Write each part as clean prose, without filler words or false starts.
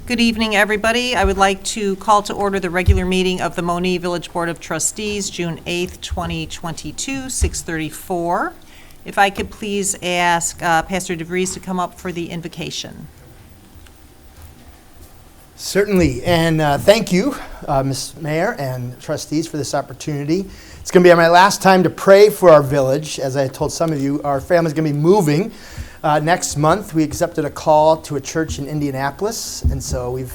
Good evening, everybody. I would like to call to order the regular meeting of the Monee Village Board of Trustees, June 8th, 2022, 6:34. If I could please ask Pastor DeVries to come up for the invocation. Certainly, and thank you, Ms. Mayor and trustees, for this opportunity. It's going to be my last time to pray for our village. As I told some of you, our family's going to be moving next month. We accepted a call to a church in Indianapolis, and so we've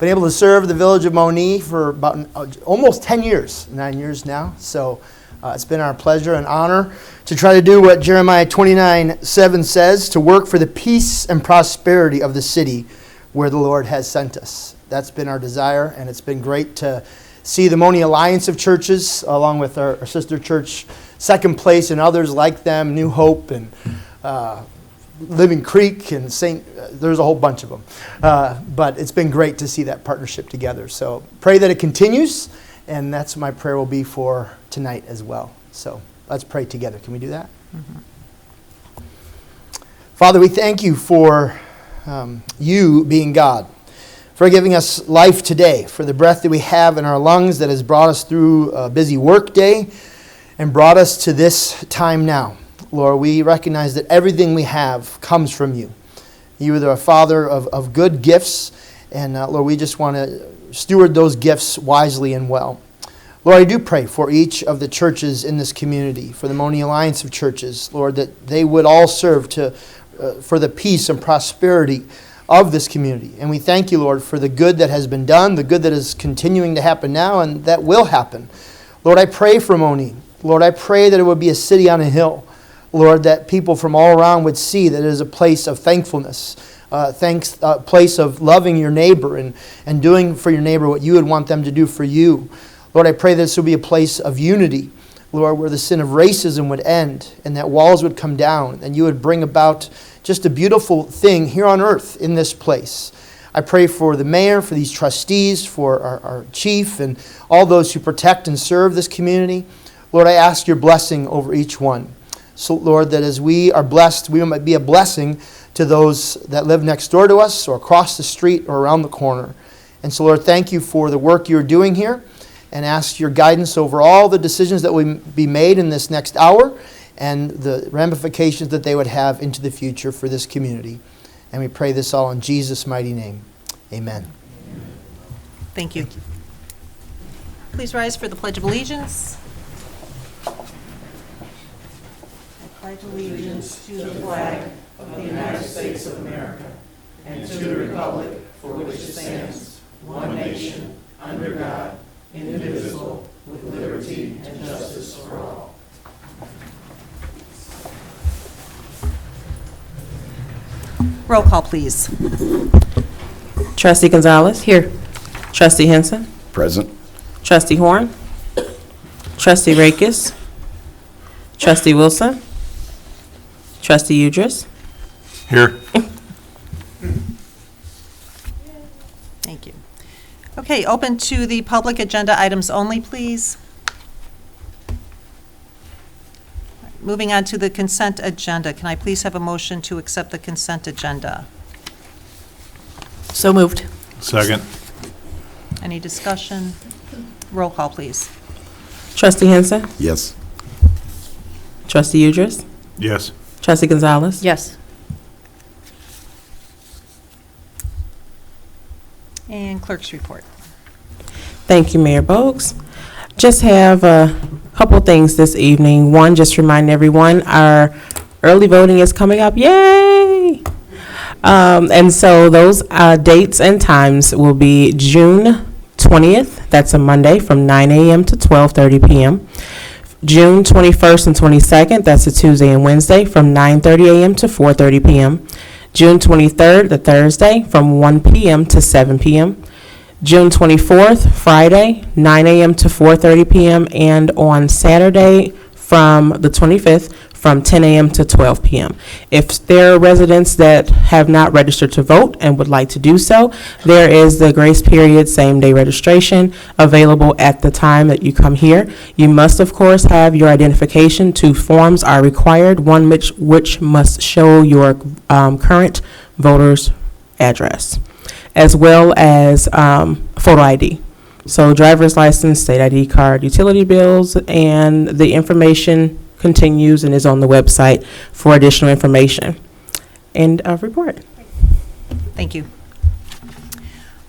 been able to serve the village of Monee for about almost 10 years, 9 years now. So it's been our pleasure and honor to try to do what Jeremiah 29:7 says, to work for the peace and prosperity of the city where the Lord has sent us. That's been our desire, and it's been great to see the Monee Alliance of Churches, along with our sister church, Second Place, and others like them, New Hope, and Living Creek, and there's a whole bunch of them. But it's been great to see that partnership together. So pray that it continues, and that's my prayer will be for tonight as well. So let's pray together. Can we do that? Mm-hmm. Father, we thank you for you being God, for giving us life today, for the breath that we have in our lungs that has brought us through a busy work day and brought us to this time now. Lord, we recognize that everything we have comes from you. You are the Father of good gifts, and Lord, we just want to steward those gifts wisely and well. Lord, I do pray for each of the churches in this community, for the Monee Alliance of Churches, Lord, that they would all serve for the peace and prosperity of this community. And we thank you, Lord, for the good that has been done, the good that is continuing to happen now, and that will happen. Lord, I pray for Monee. Lord, I pray that it would be a city on a hill. Lord, that people from all around would see that it is a place of thankfulness, a place of loving your neighbor and doing for your neighbor what you would want them to do for you. Lord, I pray that this will be a place of unity, Lord, where the sin of racism would end and that walls would come down and you would bring about just a beautiful thing here on earth in this place. I pray for the mayor, for these trustees, for our chief, and all those who protect and serve this community. Lord, I ask your blessing over each one. So, Lord, that as we are blessed, we might be a blessing to those that live next door to us or across the street or around the corner. And so, Lord, thank you for the work you're doing here, and ask your guidance over all the decisions that will be made in this next hour and the ramifications that they would have into the future for this community. And we pray this all in Jesus' mighty name. Amen. Thank you. Please rise for the Pledge of Allegiance. I pledge allegiance to the flag of the United States of America and to the republic for which it stands, one nation, under God, indivisible, with liberty and justice for all. Roll call, please. Trustee Gonzalez? Here. Trustee Henson? Present. Trustee Horn? Trustee Rakes? Trustee Wilson? Trustee Udris? Here. Thank you. Okay, open to the public agenda items only, please. Moving on to the consent agenda. Can I please have a motion to accept the consent agenda? So moved. Second. Any discussion? Roll call, please. Trustee Henson? Yes. Trustee Udris? Yes. Trustee Gonzalez? Yes. And clerk's report. Thank you, Mayor Bogues. Just have a couple things this evening. One, just remind everyone our early voting is coming up. Yay! And so those dates and times will be June 20th. That's a Monday from 9 a.m. to 12:30 p.m. June 21st and 22nd. That's a Tuesday and Wednesday from 9:30 a.m. to 4:30 p.m. June 23rd, the Thursday, from 1 p.m. to 7 p.m. June 24th, Friday, 9 a.m. to 4:30 p.m. And on Saturday, from the 25th, from 10 a.m. to 12 p.m. If there are residents that have not registered to vote and would like to do so, there is the grace period same-day registration available at the time that you come here. You must, of course, have your identification. 2 forms are required, one which must show your current voter's address. as well as photo ID. So driver's license, state ID card, utility bills, and the information continues and is on the website for additional information. And a report. Thank you.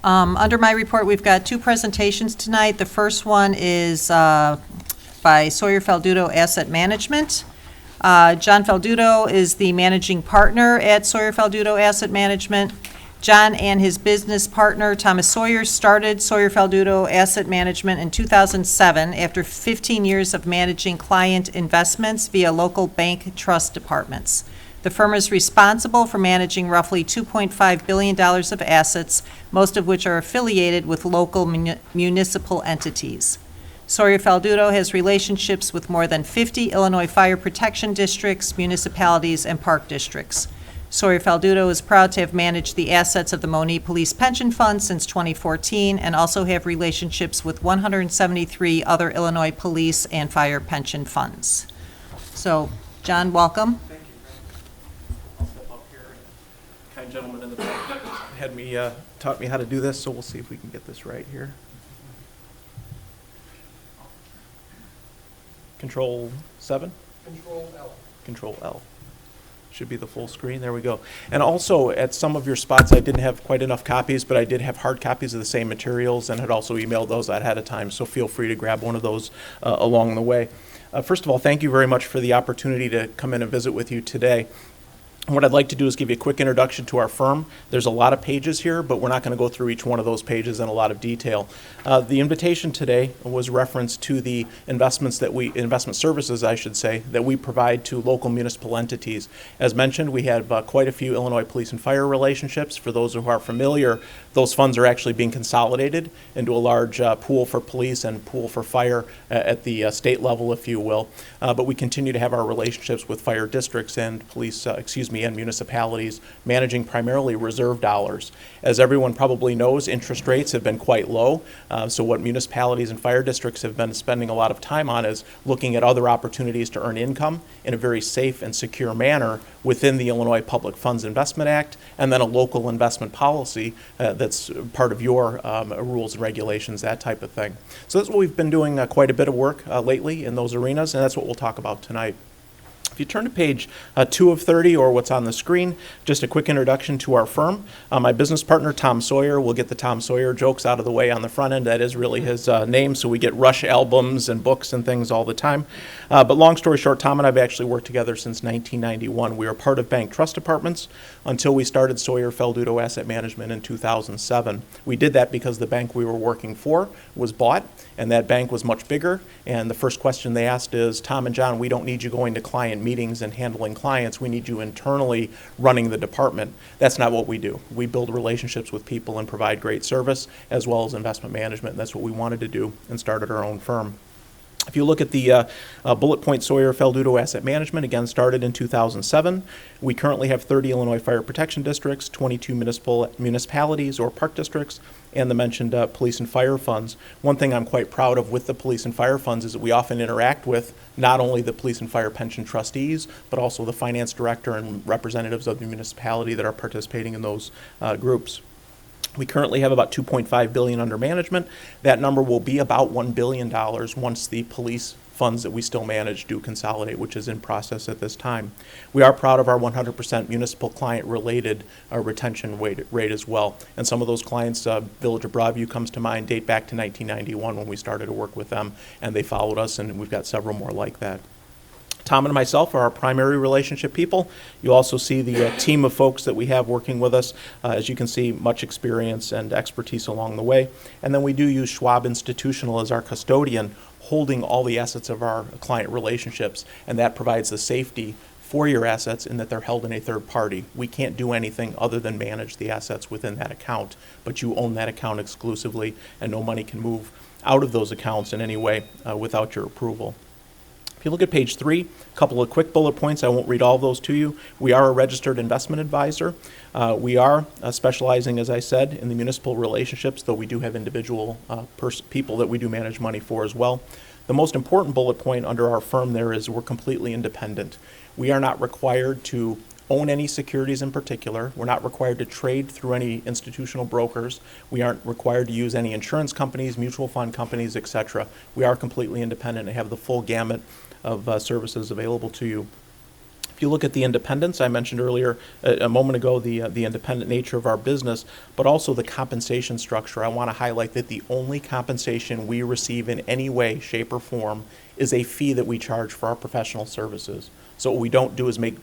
Under my report, we've got 2 presentations tonight. The first one is by Sawyer Falduto Asset Management. John Falduto is the managing partner at Sawyer Falduto Asset Management. John and his business partner, Thomas Sawyer, started Sawyer Falduto Asset Management in 2007 after 15 years of managing client investments via local bank trust departments. The firm is responsible for managing roughly $2.5 billion of assets, most of which are affiliated with local municipal entities. Sawyer Falduto has relationships with more than 50 Illinois fire protection districts, municipalities, and park districts. Sawyer Falduto is proud to have managed the assets of the Monee Police Pension Fund since 2014 and also have relationships with 173 other Illinois police and fire pension funds. So, John, welcome. Thank you. I'll step up here. Kind gentleman in the back had me taught me how to do this, so we'll see if we can get this right here. Control 7? Control L. Control L. Should be the full screen. There we go. And also, at some of your spots, I didn't have quite enough copies, but I did have hard copies of the same materials and had also emailed those ahead of time, so feel free to grab one of those along the way. First of all, thank you very much for the opportunity to come in and visit with you today. What I'd like to do is give you a quick introduction to our firm. There's a lot of pages here, but we're not going to go through each one of those pages in a lot of detail. The invitation today was reference to the investment services, I should say, that we provide to local municipal entities. As mentioned, we have quite a few Illinois police and fire relationships. For those who are familiar, those funds are actually being consolidated into a large pool for police and pool for fire at the state level, if you will. But we continue to have our relationships with fire districts and police, and municipalities, managing primarily reserve dollars. As everyone probably knows, interest rates have been quite low. So what municipalities and fire districts have been spending a lot of time on is looking at other opportunities to earn income in a very safe and secure manner within the Illinois Public Funds Investment Act, and then a local investment policy that's part of your rules and regulations, that type of thing. So that's what we've been doing quite a bit of work lately in those arenas, and that's what we'll talk about tonight. If you turn to page 2 of 30, or what's on the screen, just a quick introduction to our firm. My business partner, Tom Sawyer, we'll get the Tom Sawyer jokes out of the way on the front end. That is really his name, so we get Rush albums and books and things all the time. But long story short, Tom and I have actually worked together since 1991. We were part of bank trust departments until we started Sawyer Falduto Asset Management in 2007. We did that because the bank we were working for was bought, and that bank was much bigger. And the first question they asked is, Tom and John, we don't need you going to client meetings and handling clients. We need you internally running the department. That's not what we do. We build relationships with people and provide great service as well as investment management. And that's what we wanted to do and started our own firm. If you look at the bullet point, Sawyer Falduto Asset Management, again, started in 2007. We currently have 30 Illinois fire protection districts, 22 municipalities or park districts, and the mentioned police and fire funds. One thing I'm quite proud of with the police and fire funds is that we often interact with not only the police and fire pension trustees, but also the finance director and representatives of the municipality that are participating in those groups. We currently have about $2.5 billion under management. That number will be about $1 billion once the police funds that we still manage do consolidate, which is in process at this time. We are proud of our 100% municipal client-related retention rate as well. And some of those clients, Village of Broadview comes to mind, date back to 1991 when we started to work with them, and they followed us, and we've got several more like that. Tom and myself are our primary relationship people. You also see the team of folks that we have working with us. As you can see, much experience and expertise along the way. And then we do use Schwab Institutional as our custodian, holding all the assets of our client relationships, and that provides the safety for your assets in that they're held in a third party. We can't do anything other than manage the assets within that account, but you own that account exclusively, and no money can move out of those accounts in any way without your approval. If you look at page 3, a couple of quick bullet points. I won't read all of those to you. We are a registered investment advisor. We are specializing, as I said, in the municipal relationships, though we do have individual people that we do manage money for as well. The most important bullet point under our firm there is we're completely independent. We are not required to own any securities in particular. We're not required to trade through any institutional brokers. We aren't required to use any insurance companies, mutual fund companies, etc. We are completely independent and have the full gamut of services available to you. If you look at the independence, I mentioned earlier a moment ago the independent nature of our business, but also the compensation structure. I want to highlight that the only compensation we receive in any way, shape, or form is a fee that we charge for our professional services. So what we don't do is make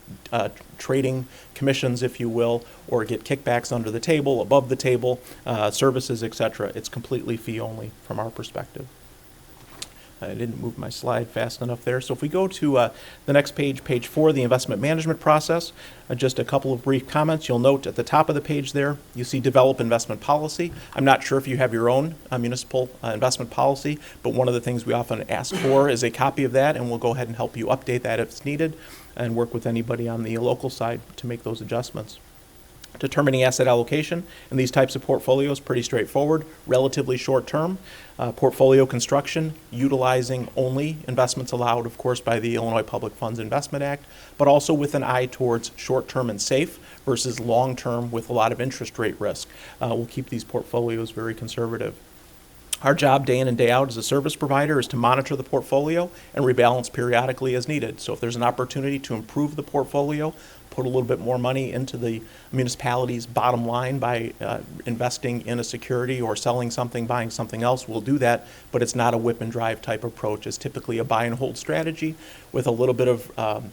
trading commissions, if you will, or get kickbacks under the table, above the table, services, etc. It's completely fee only from our perspective. I didn't move my slide fast enough there. So if we go to the next page, page 4, the investment management process, just a couple of brief comments. You'll note at the top of the page there, you see develop investment policy. I'm not sure if you have your own municipal investment policy, but one of the things we often ask for is a copy of that, and we'll go ahead and help you update that if it's needed and work with anybody on the local side to make those adjustments. Determining asset allocation in these types of portfolios, pretty straightforward, relatively short term. Portfolio construction, utilizing only investments allowed, of course, by the Illinois Public Funds Investment Act, but also with an eye towards short term and safe versus long term with a lot of interest rate risk. We'll keep these portfolios very conservative. Our job day in and day out as a service provider is to monitor the portfolio and rebalance periodically as needed. So if there's an opportunity to improve the portfolio, put a little bit more money into the municipality's bottom line by investing in a security or selling something, buying something else, we'll do that, but it's not a whip and drive type approach. It's typically a buy and hold strategy with a little bit of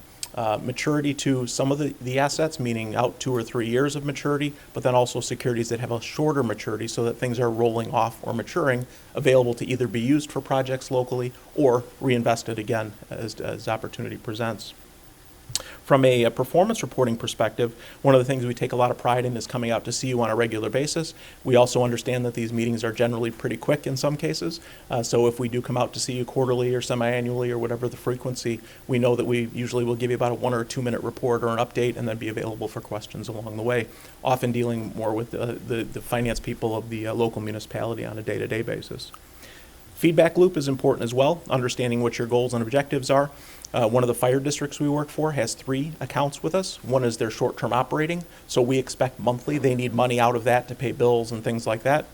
maturity to some of the assets, meaning out 2 or 3 years of maturity, but then also securities that have a shorter maturity so that things are rolling off or maturing, available to either be used for projects locally or reinvested again as opportunity presents. From a performance reporting perspective, one of the things we take a lot of pride in is coming out to see you on a regular basis. We also understand that these meetings are generally pretty quick in some cases. So if we do come out to see you quarterly or semi-annually or whatever the frequency, we know that we usually will give you about a 1 or 2 minute report or an update and then be available for questions along the way, often dealing more with the finance people of the local municipality on a day-to-day basis. Feedback loop is important as well, understanding what your goals and objectives are. One of the fire districts we work for has 3 accounts with us. One is their short-term operating, so we expect monthly. They need money out of that to pay bills and things like that.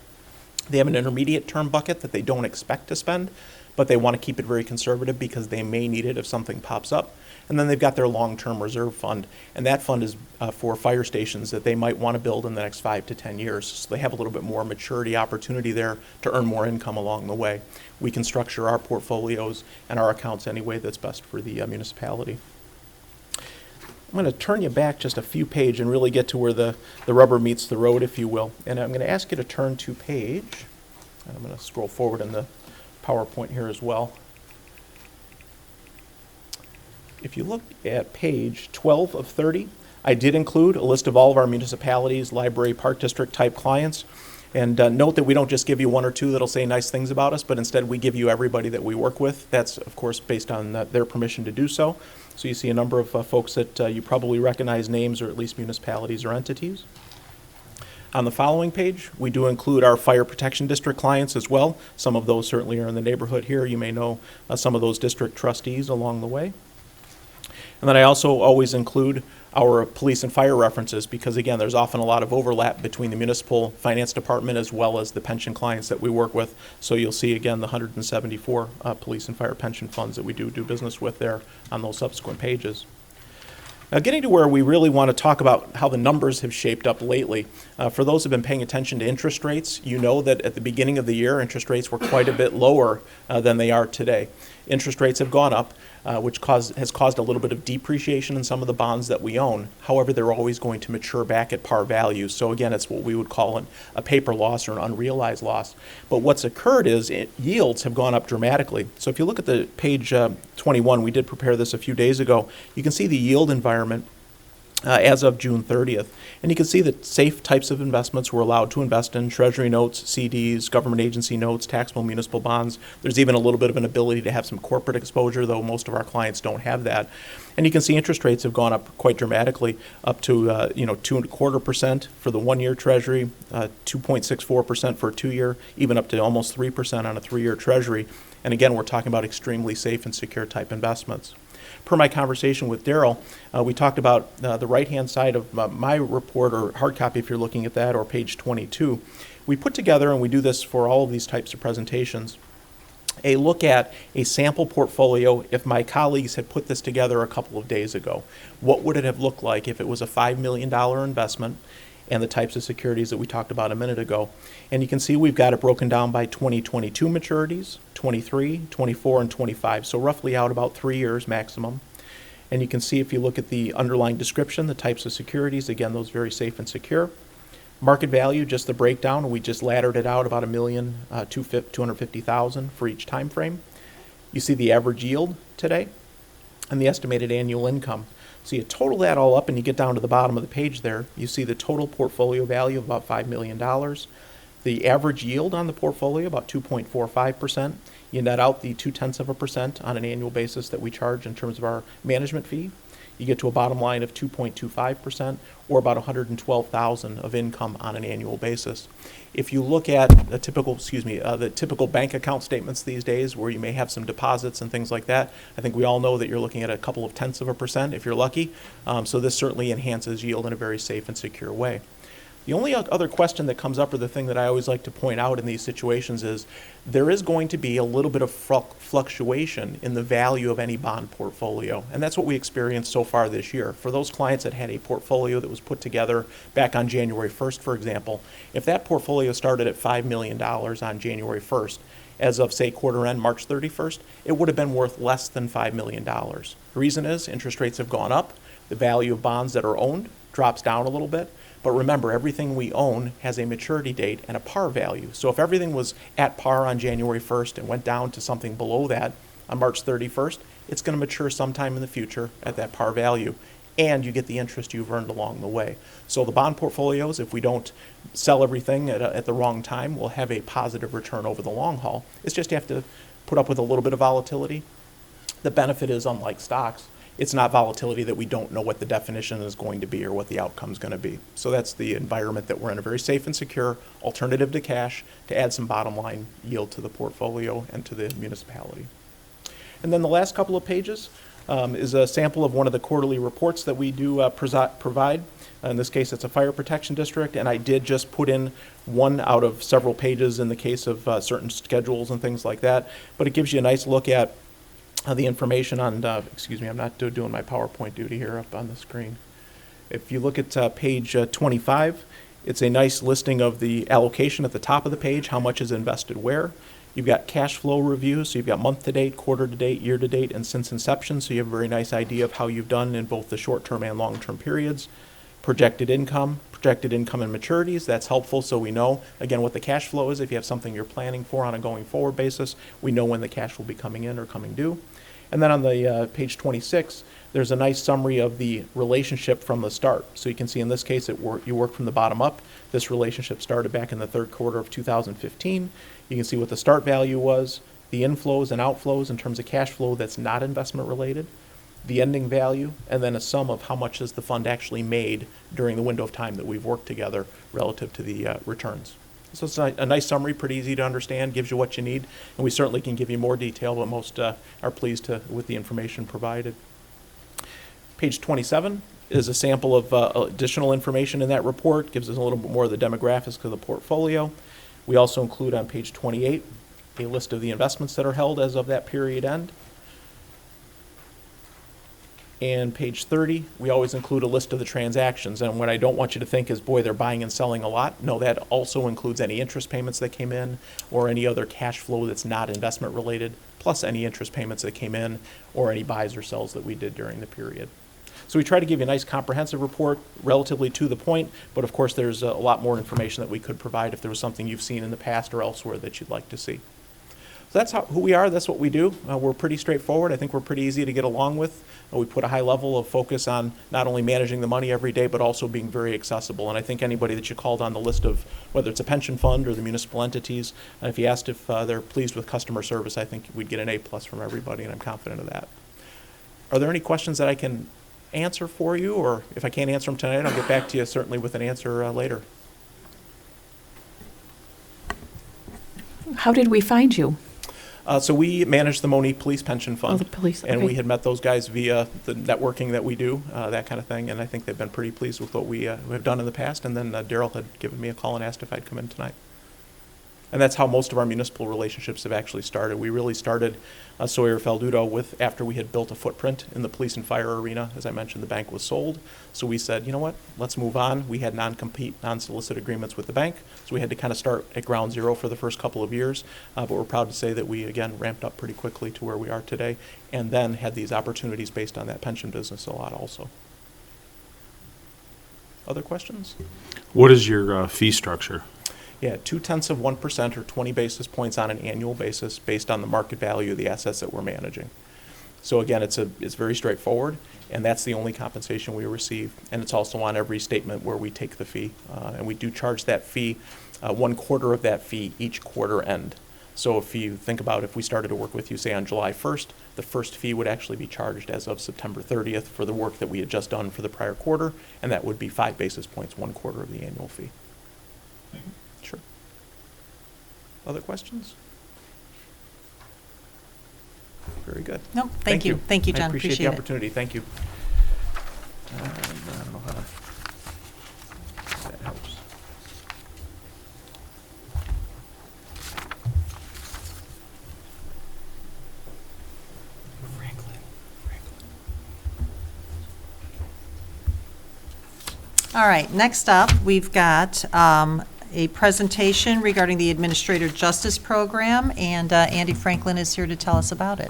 They have an intermediate term bucket that they don't expect to spend, but they want to keep it very conservative because they may need it if something pops up. And then they've got their long-term reserve fund, and that fund is for fire stations that they might want to build in the next 5 to 10 years. So they have a little bit more maturity opportunity there to earn more income along the way. We can structure our portfolios and our accounts any way that's best for the municipality. I'm going to turn you back just a few pages and really get to where the rubber meets the road, if you will. And I'm going to ask you to turn to page, and I'm going to scroll forward in the PowerPoint here as well. If you look at page 12 of 30, I did include a list of all of our municipalities, library, park district type clients. And note that we don't just give you 1 or 2 that'll say nice things about us, but instead we give you everybody that we work with. That's, of course, based on their permission to do so. So you see a number of folks that you probably recognize names, or at least municipalities or entities. On the following page, we do include our fire protection district clients as well. Some of those certainly are in the neighborhood here. You may know some of those district trustees along the way. And then I also always include our police and fire references because, again, there's often a lot of overlap between the municipal finance department as well as the pension clients that we work with. So you'll see, again, the 174 police and fire pension funds that we do business with there on those subsequent pages. Now, getting to where we really want to talk about how the numbers have shaped up lately. For those who have been paying attention to interest rates, you know that at the beginning of the year, interest rates were quite a bit lower than they are today. Interest rates have gone up, which has caused a little bit of depreciation in some of the bonds that we own. However, they're always going to mature back at par value. So again, it's what we would call a paper loss or an unrealized loss. But what's occurred is yields have gone up dramatically. So if you look at the page 21, we did prepare this a few days ago, you can see the yield environment as of June 30th. And you can see that safe types of investments were allowed to invest in: treasury notes, CDs, government agency notes, taxable municipal bonds. There's even a little bit of an ability to have some corporate exposure, though most of our clients don't have that. And you can see interest rates have gone up quite dramatically, up to 2.25% for the 1-year treasury, 2.64% for a 2-year, even up to almost 3% on a 3-year treasury. And again, we're talking about extremely safe and secure type investments. per my conversation with Daryl, we talked about the right-hand side of my report, or hard copy if you're looking at that, or page 22. We put together, and we do this for all of these types of presentations, a look at a sample portfolio. If my colleagues had put this together a couple of days ago, what would it have looked like if it was a $5 million investment and the types of securities that we talked about a minute ago? And you can see we've got it broken down by 2022 maturities, 23, 24, and 25, so roughly out about 3 years maximum. And you can see if you look at the underlying description, the types of securities, again, those very safe and secure. Market value, just the breakdown, we just laddered it out about $1,250,000 for each time frame. You see the average yield today and the estimated annual income. So you total that all up and you get down to the bottom of the page there. You see the total portfolio value of about $5 million. The average yield on the portfolio, about 2.45%. You net out the 0.2% on an annual basis that we charge in terms of our management fee. You get to a bottom line of 2.25%, or about $112,000 of income on an annual basis. If you look at the typical bank account statements these days, where you may have some deposits and things like that, I think we all know that you're looking at a couple of 0.1% if you're lucky. So this certainly enhances yield in a very safe and secure way. The only other question that comes up, or the thing that I always like to point out in these situations, is there is going to be a little bit of fluctuation in the value of any bond portfolio. And that's what we experienced so far this year. For those clients that had a portfolio that was put together back on January 1st, for example, if that portfolio started at $5 million on January 1st, as of, say, quarter end, March 31st, it would have been worth less than $5 million. The reason is interest rates have gone up. The value of bonds that are owned drops down a little bit. But remember, everything we own has a maturity date and a par value. So if everything was at par on January 1st and went down to something below that on March 31st, it's going to mature sometime in the future at that par value. And you get the interest you've earned along the way. So the bond portfolios, if we don't sell everything at the wrong time, will have a positive return over the long haul. It's just you have to put up with a little bit of volatility. The benefit is, unlike stocks, it's not volatility that we don't know what the definition is going to be or what the outcome is going to be. So that's the environment that we're in, a very safe and secure alternative to cash to add some bottom line yield to the portfolio and to the municipality. And then the last couple of pages is a sample of one of the quarterly reports that we do provide. In this case, it's a fire protection district, and I did just put in one out of several pages in the case of certain schedules and things like that. But it gives you a nice look at the information on, I'm not doing my PowerPoint duty here up on the screen. If you look at page 25, it's a nice listing of the allocation at the top of the page, how much is invested where. You've got cash flow reviews, so you've got month to date, quarter to date, year to date, and since inception, so you have a very nice idea of how you've done in both the short-term and long-term periods. Projected income and maturities, that's helpful so we know, again, what the cash flow is. If you have something you're planning for on a going forward basis, we know when the cash will be coming in or coming due. And then on the page 26, there's a nice summary of the relationship from the start. So you can see in this case, you work from the bottom up. This relationship started back in the third quarter of 2015. You can see what the start value was, the inflows and outflows in terms of cash flow that's not investment related, the ending value, and then a sum of how much has the fund actually made during the window of time that we've worked together relative to the returns. So it's a nice summary, pretty easy to understand, gives you what you need, and we certainly can give you more detail, but most are pleased with the information provided. Page 27 is a sample of additional information in that report, gives us a little bit more of the demographics of the portfolio. We also include on page 28 a list of the investments that are held as of that period end. And page 30, we always include a list of the transactions. And what I don't want you to think is, boy, they're buying and selling a lot. No, that also includes any interest payments that came in or any other cash flow that's not investment related, plus any interest payments that came in or any buys or sells that we did during the period. So we try to give you a nice comprehensive report, relatively to the point, but of course there's a lot more information that we could provide if there was something you've seen in the past or elsewhere that you'd like to see. So that's who we are, that's what we do. We're pretty straightforward. I think we're pretty easy to get along with. We put a high level of focus on not only managing the money every day, but also being very accessible. And I think anybody that you called on the list of, whether it's a pension fund or the municipal entities, if you asked if they're pleased with customer service, I think we'd get an A+ from everybody, and I'm confident of that. Are there any questions that I can answer for you? Or if I can't answer them tonight, I'll get back to you certainly with an answer later. How did we find you? So we manage the Monee Police Pension Fund. Oh, the police, And okay. we had met those guys via the networking that we do, that kind of thing, and I think they've been pretty pleased with what we have done in the past. And then Daryl had given me a call and asked if I'd come in tonight. And that's how most of our municipal relationships have actually started. We really started Sawyer Faldudo with, after we had built a footprint in the police and fire arena. As I mentioned, the bank was sold. So we said, you know what, let's move on. We had non-compete, non-solicit agreements with the bank. So we had to kind of start at ground zero for the first couple of years. But we're proud to say that we, again, ramped up pretty quickly to where we are today. And then had these opportunities based on that pension business a lot also. Other questions? What is your fee structure? Yeah, 0.2% or 20 basis points on an annual basis based on the market value of the assets that we're managing. So again, it's very straightforward, and that's the only compensation we receive. And it's also on every statement where we take the fee. And we do charge that fee, 1/4 of that fee each quarter end. So if you think about if we started to work with you, say on July 1st, the first fee would actually be charged as of September 30th for the work that we had just done for the prior quarter, and that would be 5 basis points, 1/4 of the annual fee. Sure. Other questions? Very good. No, thank you. Thank you, John. I appreciate Appreciate the it. opportunity. Thank you. I don't know how to, that helps. All right, next up, we've got a presentation regarding the Administrative Justice Program, and Andy Franklin is here to tell us about it.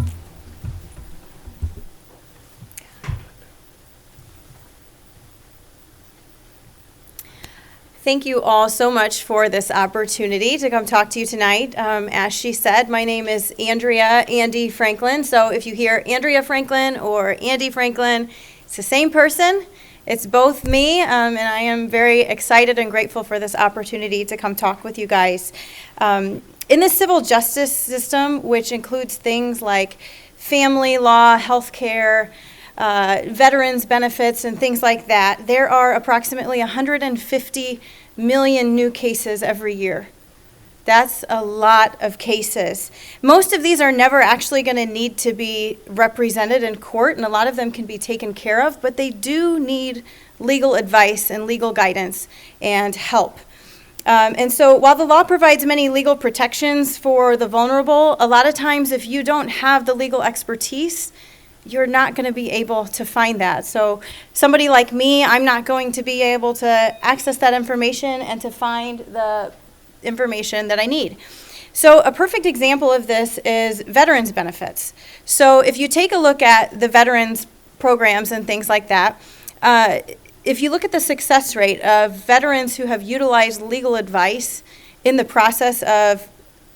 Thank you all so much for this opportunity to come talk to you tonight. As she said, my name is Andy Franklin. So if you hear Andrea Franklin or Andy Franklin, it's the same person. It's both me, and I am very excited and grateful for this opportunity to come talk with you guys. In the civil justice system, which includes things like family law, healthcare, veterans benefits, and things like that, there are approximately 150 million new cases every year. That's a lot of cases. Most of these are never actually going to need to be represented in court, and a lot of them can be taken care of, but they do need legal advice and legal guidance and help. And so while the law provides many legal protections for the vulnerable, a lot of times if you don't have the legal expertise, you're not going to be able to find that. So somebody like me, I'm not going to be able to access that information and to find the information that I need. So a perfect example of this is veterans benefits. So if you take a look at the veterans programs and things like that, if you look at the success rate of veterans who have utilized legal advice in the process of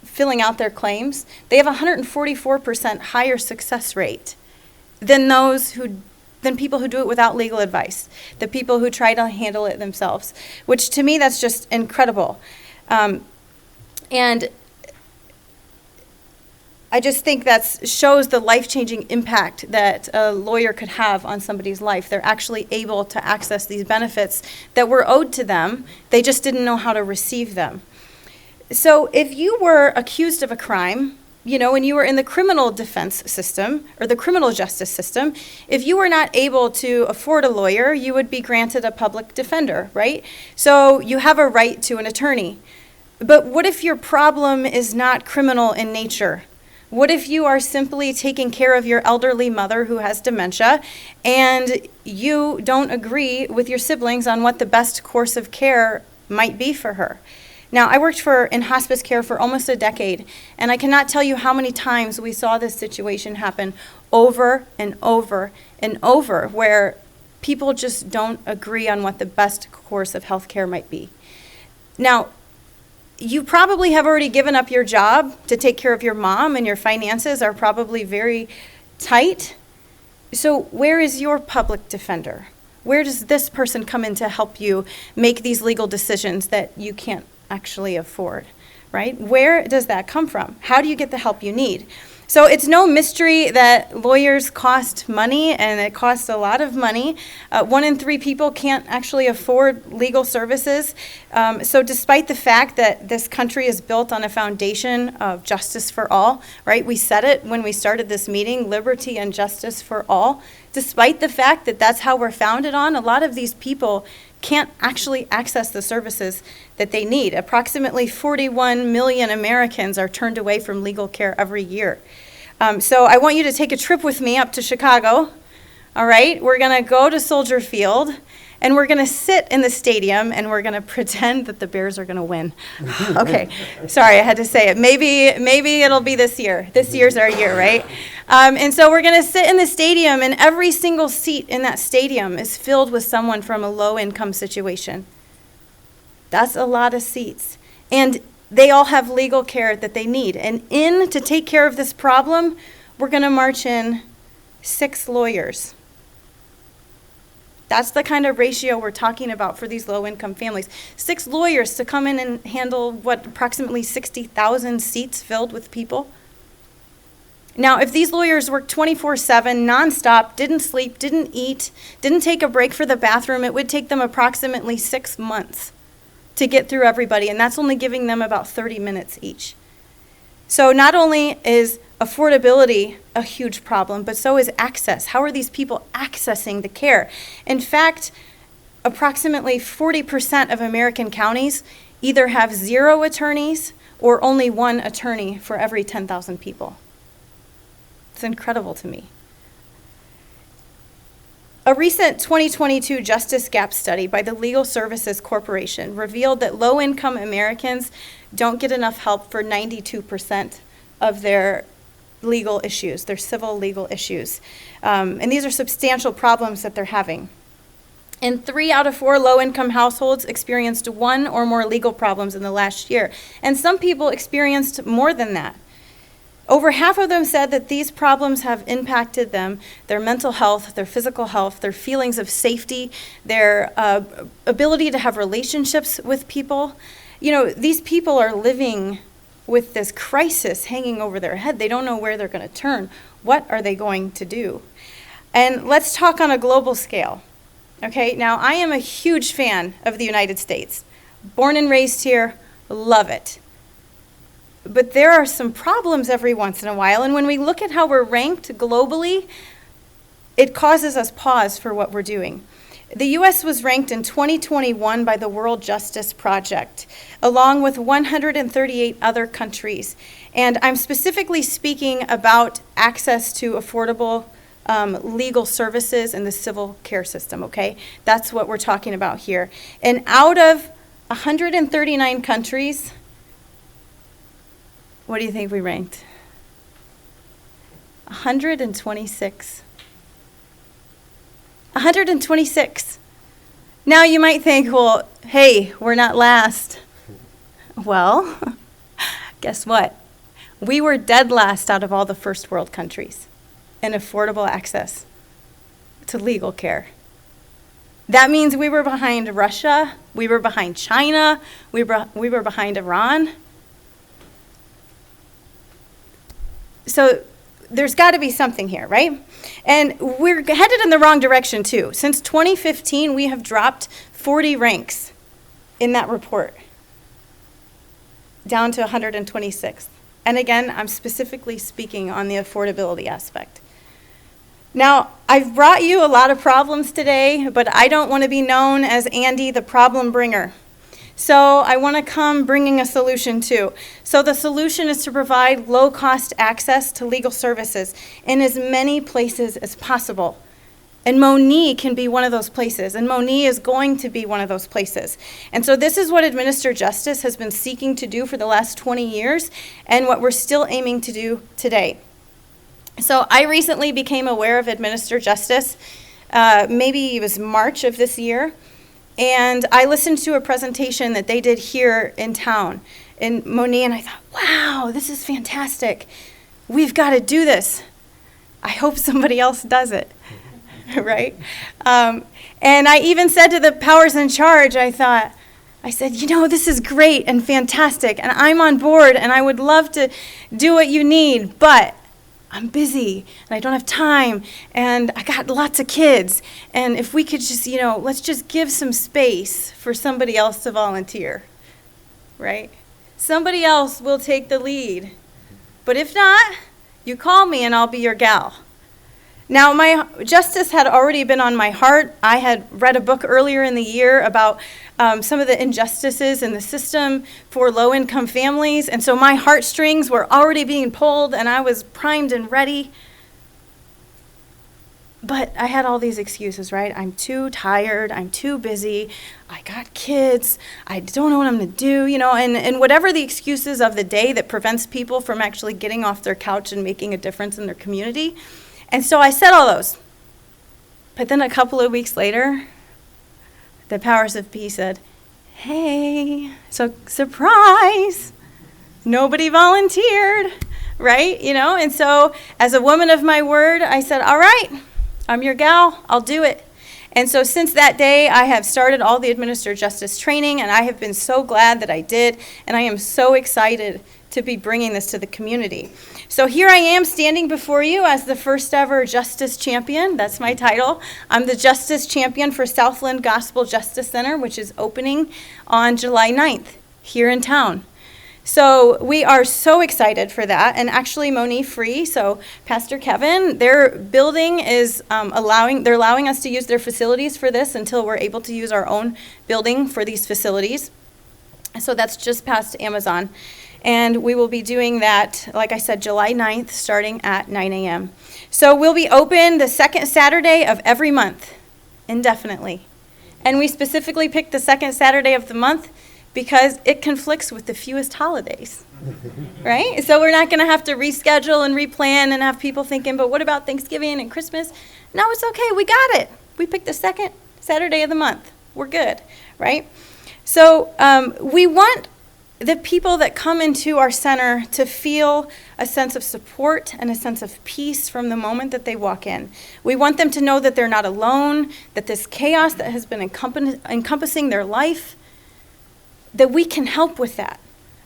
filling out their claims, they have a 144% higher success rate than people who do it without legal advice, the people who try to handle it themselves, which to me that's just incredible. And I just think that shows the life-changing impact that a lawyer could have on somebody's life. They're actually able to access these benefits that were owed to them. They just didn't know how to receive them. So if you were accused of a crime, when you were in the criminal defense system or the criminal justice system, if you were not able to afford a lawyer, you would be granted a public defender, right? So you have a right to an attorney. But what if your problem is not criminal in nature? What if you are simply taking care of your elderly mother who has dementia and you don't agree with your siblings on what the best course of care might be for her? Now, I worked in hospice care for almost a decade, and I cannot tell you how many times we saw this situation happen over and over and over, where people just don't agree on what the best course of health care might be. Now, you probably have already given up your job to take care of your mom, and your finances are probably very tight. So where is your public defender? Where does this person come in to help you make these legal decisions that you can't actually afford, right? Where does that come from? How do you get the help you need? So it's no mystery that lawyers cost money, and it costs a lot of money. 1 in 3 people can't actually afford legal services. So despite the fact that this country is built on a foundation of justice for all, right? We said it when we started this meeting, liberty and justice for all. Despite the fact that that's how we're founded on, a lot of these people can't actually access the services that they need. Approximately 41 million Americans are turned away from legal care every year. So I want you to take a trip with me up to Chicago. All right, we're going to go to Soldier Field, and we're going to sit in the stadium, and we're going to pretend that the Bears are going to win. Okay, sorry, I had to say it. Maybe it'll be this year. This year's our year, right? And so we're going to sit in the stadium, and every single seat in that stadium is filled with someone from a low-income situation. That's a lot of seats. And they all have legal care that they need. And to take care of this problem, we're going to march in 6 lawyers. That's the kind of ratio we're talking about for these low-income families. 6 lawyers to come in and handle, approximately 60,000 seats filled with people. Now, if these lawyers worked 24/7, nonstop, didn't sleep, didn't eat, didn't take a break for the bathroom, it would take them approximately 6 months to get through everybody, and that's only giving them about 30 minutes each. So not only is affordability a huge problem, but so is access. How are these people accessing the care? In fact, approximately 40% of American counties either have 0 attorneys or only 1 attorney for every 10,000 people. It's incredible to me. A recent 2022 Justice Gap study by the Legal Services Corporation revealed that low-income Americans don't get enough help for 92% of their legal issues, their civil legal issues. And these are substantial problems that they're having. And 3 out of 4 low-income households experienced 1 or more legal problems in the last year. And some people experienced more than that. Over half of them said that these problems have impacted them, their mental health, their physical health, their feelings of safety, their ability to have relationships with people. You know, these people are living with this crisis hanging over their head. They don't know where they're going to turn. What are they going to do? And let's talk on a global scale. Okay, now I am a huge fan of the United States. Born and raised here, love it. But there are some problems every once in a while, and when we look at how we're ranked globally, it causes us pause for what we're doing. The U.S. was ranked in 2021 by the World Justice Project, along with 138 other countries. And I'm specifically speaking about access to affordable legal services in the civil care system, okay? That's what we're talking about here. And out of 139 countries, what do you think we ranked? 126. 126. Now you might think, well, hey, we're not last. Well, guess what? We were dead last out of all the first world countries in affordable access to legal care. That means we were behind Russia, we were behind China, we were behind Iran. So there's got to be something here, right? And we're headed in the wrong direction too. Since 2015, we have dropped 40 ranks in that report, down to 126th. And again, I'm specifically speaking on the affordability aspect. Now, I've brought you a lot of problems today, but I don't want to be known as Andy, the problem bringer. So I want to come bringing a solution too. So the solution is to provide low-cost access to legal services in as many places as possible. And Monee can be one of those places, and Monee is going to be one of those places. And so this is what Administer Justice has been seeking to do for the last 20 years, and what we're still aiming to do today. So I recently became aware of Administer Justice, maybe it was March of this year, and I listened to a presentation that they did here in town in Monee, and I thought, wow, this is fantastic. We've got to do this. I hope somebody else does it, right? And I even said to the powers in charge, I thought, I said, this is great and fantastic, and I'm on board, and I would love to do what you need, but I'm busy, and I don't have time, and I got lots of kids, and if we could just, let's just give some space for somebody else to volunteer, right? Somebody else will take the lead. But if not, you call me, and I'll be your gal. Now, my justice had already been on my heart. I had read a book earlier in the year about some of the injustices in the system for low-income families, and so my heartstrings were already being pulled, and I was primed and ready. But I had all these excuses, right? I'm too tired. I'm too busy. I got kids. I don't know what I'm going to do, and whatever the excuses of the day that prevents people from actually getting off their couch and making a difference in their community. And so I said all those. But then a couple of weeks later, the powers of be said, hey, so surprise, nobody volunteered, right? And so as a woman of my word, I said, all right, I'm your gal, I'll do it. And so since that day, I have started all the administrative justice training, and I have been so glad that I did, and I am so excited to be bringing this to the community. So here I am standing before you as the first ever Justice Champion. That's my title. I'm the Justice Champion for Southland Gospel Justice Center, which is opening on July 9th here in town. So we are so excited for that. And actually Monee Free, so Pastor Kevin, their building is allowing us to use their facilities for this until we're able to use our own building for these facilities. So that's just past Amazon. And we will be doing that, like I said, July 9th, starting at 9 a.m. So we'll be open the second Saturday of every month, indefinitely. And we specifically picked the second Saturday of the month because it conflicts with the fewest holidays, right? So we're not going to have to reschedule and replan and have people thinking, but what about Thanksgiving and Christmas? No, it's okay. We got it. We picked the second Saturday of the month. We're good, right? So we want the people that come into our center to feel a sense of support and a sense of peace from the moment that they walk in. We want them to know that they're not alone, that this chaos that has been encompassing their life, that we can help with that,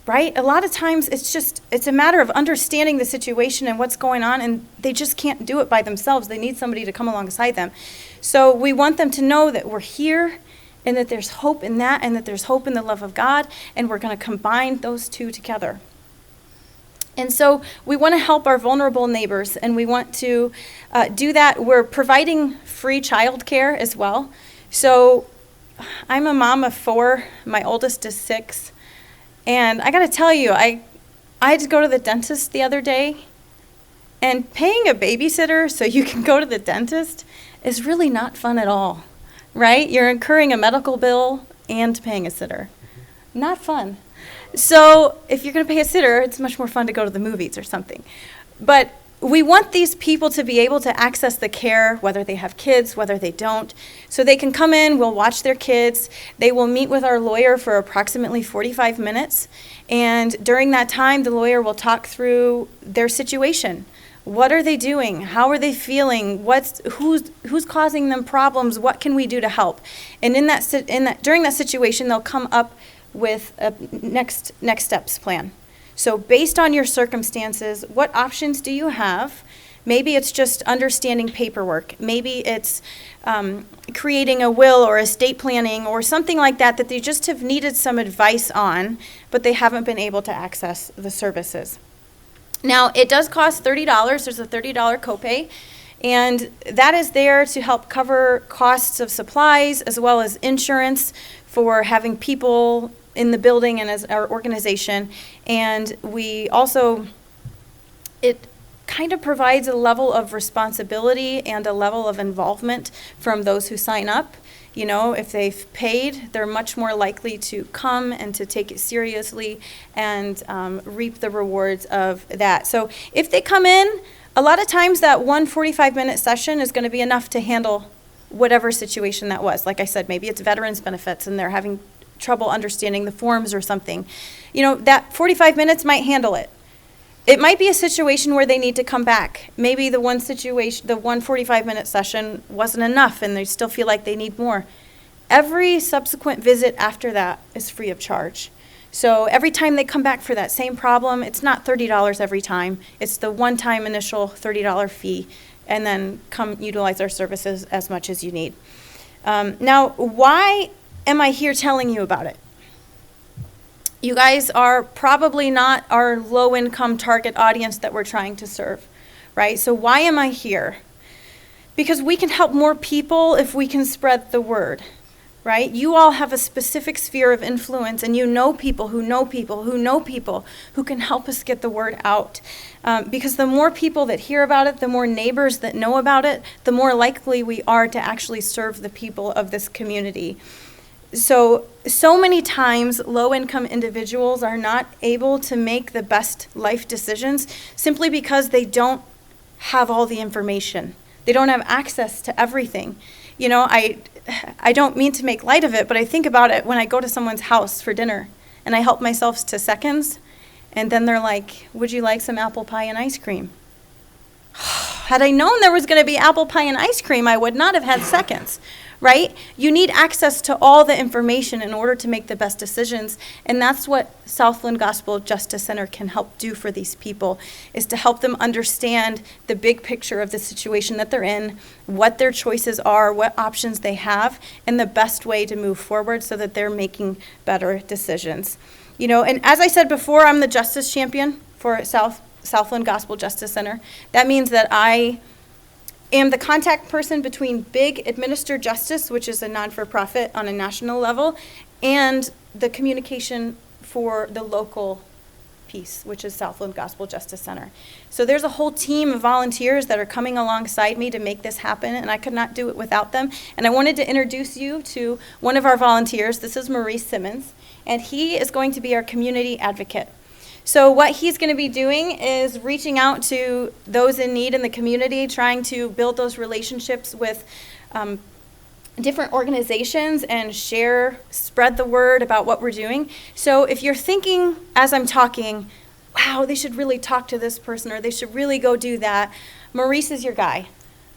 right? A lot of times it's a matter of understanding the situation and what's going on, and they just can't do it by themselves. They need somebody to come alongside them. So we want them to know that we're here, and that there's hope in that, and that there's hope in the love of God, and we're going to combine those two together. And so we want to help our vulnerable neighbors, and we want to do that. We're providing free childcare as well. So I'm a mom of 4. My oldest is 6. And I got to tell you, I had to go to the dentist the other day, and paying a babysitter so you can go to the dentist is really not fun at all. Right? You're incurring a medical bill and paying a sitter. Not fun. So if you're going to pay a sitter, it's much more fun to go to the movies or something. But we want these people to be able to access the care, whether they have kids, whether they don't. So they can come in, we'll watch their kids. They will meet with our lawyer for approximately 45 minutes. And during that time, the lawyer will talk through their situation. What are they doing? How are they feeling? Who's causing them problems? What can we do to help? And during that situation, they'll come up with a next steps plan. So based on your circumstances, what options do you have? Maybe it's just understanding paperwork. Maybe it's creating a will or estate planning or something like that they just have needed some advice on, but they haven't been able to access the services. Now, it does cost $30. There's a $30 copay, and that is there to help cover costs of supplies as well as insurance for having people in the building and as our organization. And we also, it kind of provides a level of responsibility and a level of involvement from those who sign up. If they've paid, they're much more likely to come and to take it seriously and reap the rewards of that. So if they come in, a lot of times that 1 45-minute session is going to be enough to handle whatever situation that was. Like I said, maybe it's veterans benefits and they're having trouble understanding the forms or something. That 45 minutes might handle it. It might be a situation where they need to come back. Maybe the one 45-minute session wasn't enough and they still feel like they need more. Every subsequent visit after that is free of charge. So every time they come back for that same problem, it's not $30 every time. It's the one-time initial $30 fee, and then come utilize our services as much as you need. Now, why am I here telling you about it? You guys are probably not our low-income target audience that we're trying to serve, right? So why am I here? Because we can help more people if we can spread the word, right? You all have a specific sphere of influence, and you know people who know people who know people who can help us get the word out. Because the more people that hear about it, the more neighbors that know about it, the more likely we are to actually serve the people of this community. So many times low-income individuals are not able to make the best life decisions simply because they don't have all the information. They don't have access to everything. You know, I don't mean to make light of it, but I think about it when I go to someone's house for dinner and I help myself to seconds, and then they're like, would you like some apple pie and ice cream? Had I known there was going to be apple pie and ice cream, I would not have had seconds, right? You need access to all the information in order to make the best decisions, and that's what Southland Gospel Justice Center can help do for these people, is to help them understand the big picture of the situation that they're in, what their choices are, what options they have, and the best way to move forward so that they're making better decisions. You know, and as I said before, I'm the justice champion for Southland Gospel Justice Center. That means that I am the contact person between Big Administered Justice, which is a non-for-profit on a national level, and the communication for the local piece, which is Southland Gospel Justice Center. So there's a whole team of volunteers that are coming alongside me to make this happen, and I could not do it without them. And I wanted to introduce you to one of our volunteers. This is Maurice Simmons, and he is going to be our community advocate. So what he's going to be doing is reaching out to those in need in the community, trying to build those relationships with different organizations and spread the word about what we're doing. So if you're thinking, as I'm talking, wow, they should really talk to this person, or they should really go do that, Maurice is your guy.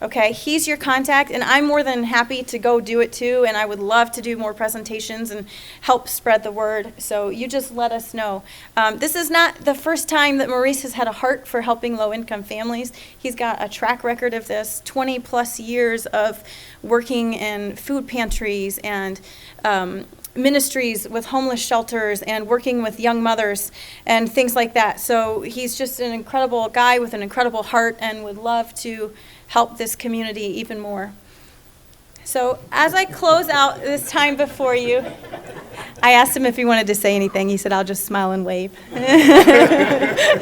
Okay, he's your contact, and I'm more than happy to go do it too, and I would love to do more presentations and help spread the word, so you just let us know. This is not the first time that Maurice has had a heart for helping low-income families. He's got a track record of this, 20-plus years of working in food pantries and ministries with homeless shelters and working with young mothers and things like that. So he's just an incredible guy with an incredible heart and would love to help this community even more. So as I close out this time before you, I asked him if he wanted to say anything. He said, I'll just smile and wave.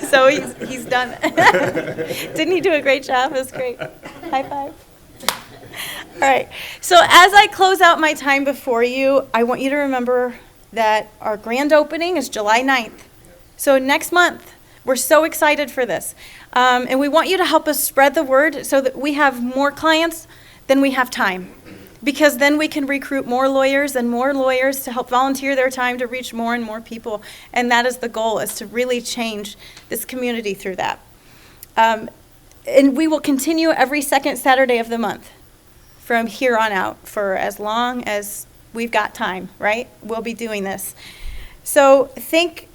So he's done. Didn't he do a great job? It was great. High five. All right. So as I close out my time before you, I want you to remember that our grand opening is July 9th. So next month. We're so excited for this. And we want you to help us spread the word so that we have more clients than we have time. Because then we can recruit more lawyers and more lawyers to help volunteer their time to reach more and more people. And that is the goal, is to really change this community through that. And we will continue every second Saturday of the month from here on out for as long as we've got time, right? We'll be doing this. So think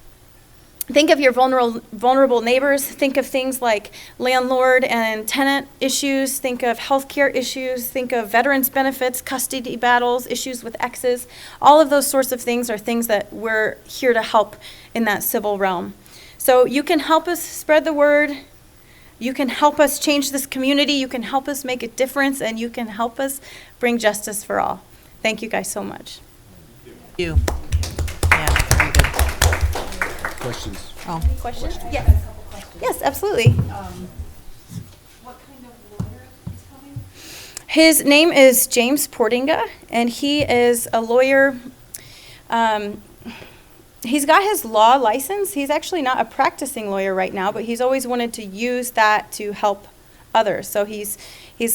of your vulnerable neighbors. Think of things like landlord and tenant issues. Think of healthcare issues. Think of veterans benefits, custody battles, issues with exes. All of those sorts of things are things that we're here to help in that civil realm. So you can help us spread the word. You can help us change this community. You can help us make a difference, and you can help us bring justice for all. Thank you guys so much. Thank you. Yeah, very good. Questions? Oh, Questions? Yes. Yes, absolutely. What kind of lawyer is coming? His name is James Portinga, and he is a lawyer. He's got his law license. He's actually not a practicing lawyer right now, but he's always wanted to use that to help others. So he's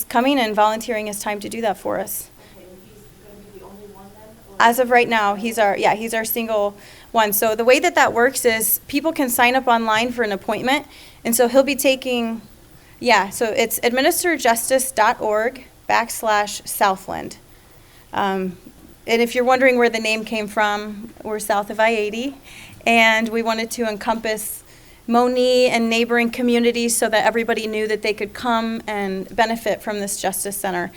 coming and volunteering his time to do that for us. Okay, and he's going to be the only one then? Or- As of right now, he's our single one. So the way that works is people can sign up online for an appointment, and so he'll be taking, so it's administeredjustice.org/Southland. And if you're wondering where the name came from, we're south of I-80, and we wanted to encompass Monee and neighboring communities so that everybody knew that they could come and benefit from this Justice Center.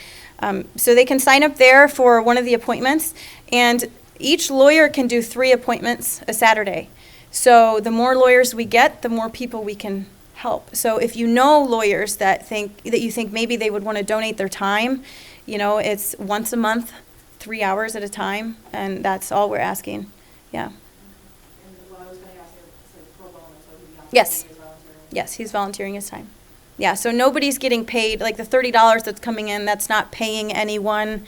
So they can sign up there for one of the appointments, and each lawyer can do 3 appointments a Saturday. So the more lawyers we get, the more people we can help. So if you know lawyers that you think maybe they would want to donate their time, it's once a month, 3 hours at a time, and that's all we're asking. Yeah. Yes. Yes, he's volunteering his time. Yeah, so nobody's getting paid, like the $30 that's coming in, that's not paying anyone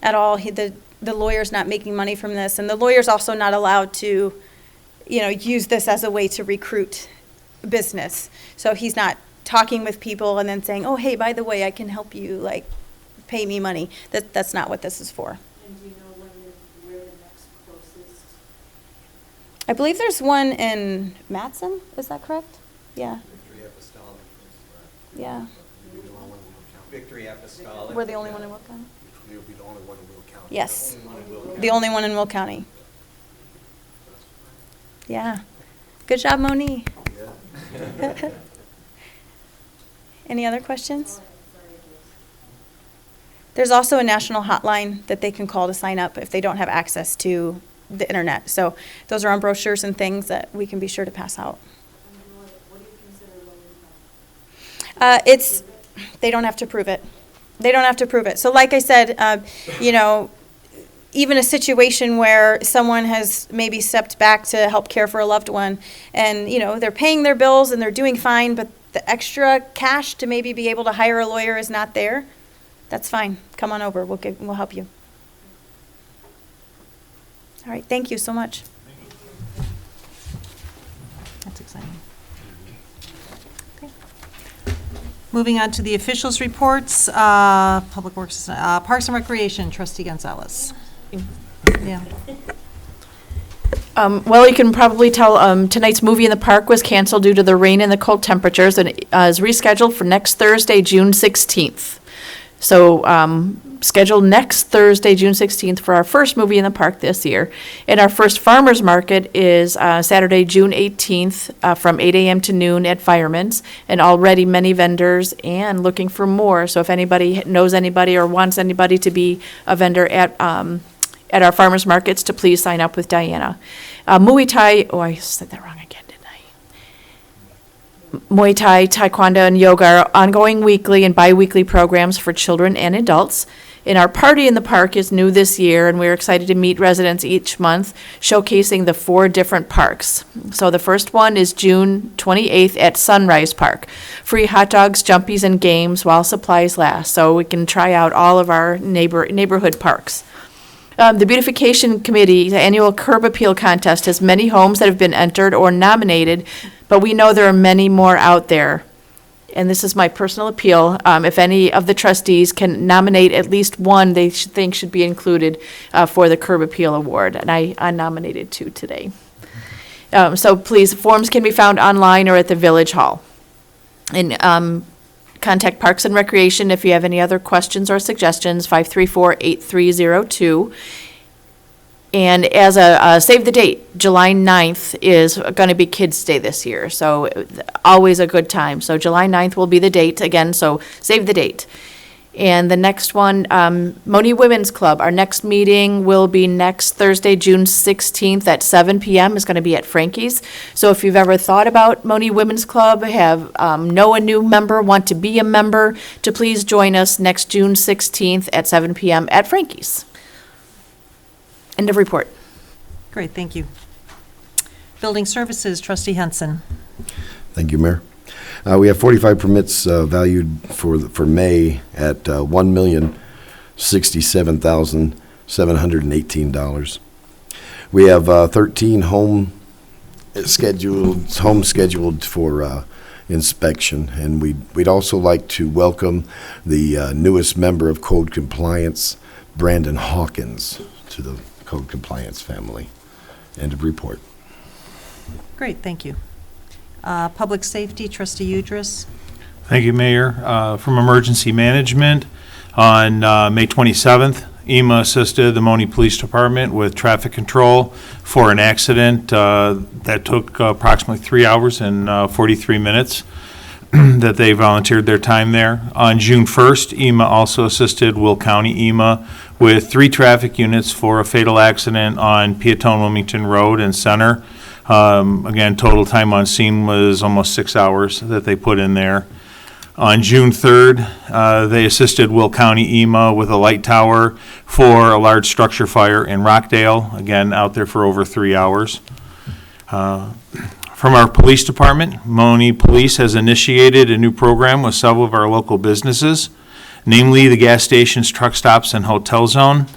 at all. The lawyer's not making money from this, and the lawyer's also not allowed to, use this as a way to recruit business. So he's not talking with people and then saying, oh, hey, by the way, I can help you, like, pay me money. That's not what this is for. And do you know where the next closest? I believe there's one in Matson, is that correct? Yeah. Victory Apostolic. Yeah. Victory Apostolic. We're the only one in Will County? We'll be the only one in Will County. Yes. The only one in Will County. Yeah. Good job, Monee. Any other questions? There's also a national hotline that they can call to sign up if they don't have access to the internet. So those are on brochures and things that we can be sure to pass out. What do you consider low income? They don't have to prove it. They don't have to prove it. So like I said, even a situation where someone has maybe stepped back to help care for a loved one and, they're paying their bills and they're doing fine, but the extra cash to maybe be able to hire a lawyer is not there, that's fine. Come on over. We'll help you. All right. Thank you so much. That's exciting. Okay. Moving on to the officials' reports, Public Works, Parks and Recreation, Trustee Gonzalez. Yeah. Well, you can probably tell tonight's movie in the park was canceled due to the rain and the cold temperatures, and is rescheduled for next Thursday, June 16th. So scheduled next Thursday, June 16th for our first movie in the park this year. And our first farmers market is Saturday, June 18th from 8 a.m. to noon at Fireman's. And already many vendors and looking for more. So if anybody knows anybody or wants anybody to be a vendor at our farmers markets, to please sign up with Diana. Muay Thai, I said that wrong again, didn't I? Muay Thai, Taekwondo, and yoga are ongoing weekly and bi-weekly programs for children and adults. And our party in the park is new this year, and we're excited to meet residents each month, showcasing the 4 different parks. So the first one is June 28th at Sunrise Park. Free hot dogs, jumpies, and games while supplies last, so we can try out all of our neighborhood parks. The Beautification Committee's annual curb appeal contest has many homes that have been entered or nominated, but we know there are many more out there. And this is my personal appeal. If any of the trustees can nominate at least one they think should be included for the curb appeal award, and I nominated 2 today. So please, forms can be found online or at the Village Hall. And contact Parks and Recreation if you have any other questions or suggestions, 534-8302. And as a save the date, July 9th is going to be Kids' Day this year, so always a good time. So July 9th will be the date again, so save the date. And the next one, Monee Women's Club, our next meeting will be next Thursday, June 16th at 7 p.m. It's going to be at Frankie's. So if you've ever thought about Monee Women's Club, know a new member, want to be a member, to please join us next June 16th at 7 p.m. at Frankie's. End of report. Great, thank you. Building Services, Trustee Henson. Thank you, Mayor. We have 45 permits valued for May at $1,067,718. We have 13 homes scheduled for inspection, and we'd also like to welcome the newest member of Code Compliance, Brandon Hawkins, to the Code Compliance family. End of report. Great, thank you. Public Safety, Trustee Udris. Thank you, Mayor. From Emergency Management, on May 27th EMA assisted the Monee Police Department with traffic control for an accident that took approximately 3 hours and 43 minutes that they volunteered their time there. On June 1st, EMA also assisted Will County EMA with 3 traffic units for a fatal accident on Peatone Wilmington Road and Center. Again, total time on scene was almost 6 hours that they put in there. On June 3rd, they assisted Will County EMA with a light tower for a large structure fire in Rockdale, again, out there for over 3 hours. From our police department, Monee Police has initiated a new program with several of our local businesses, namely the gas stations, truck stops, and hotel zone.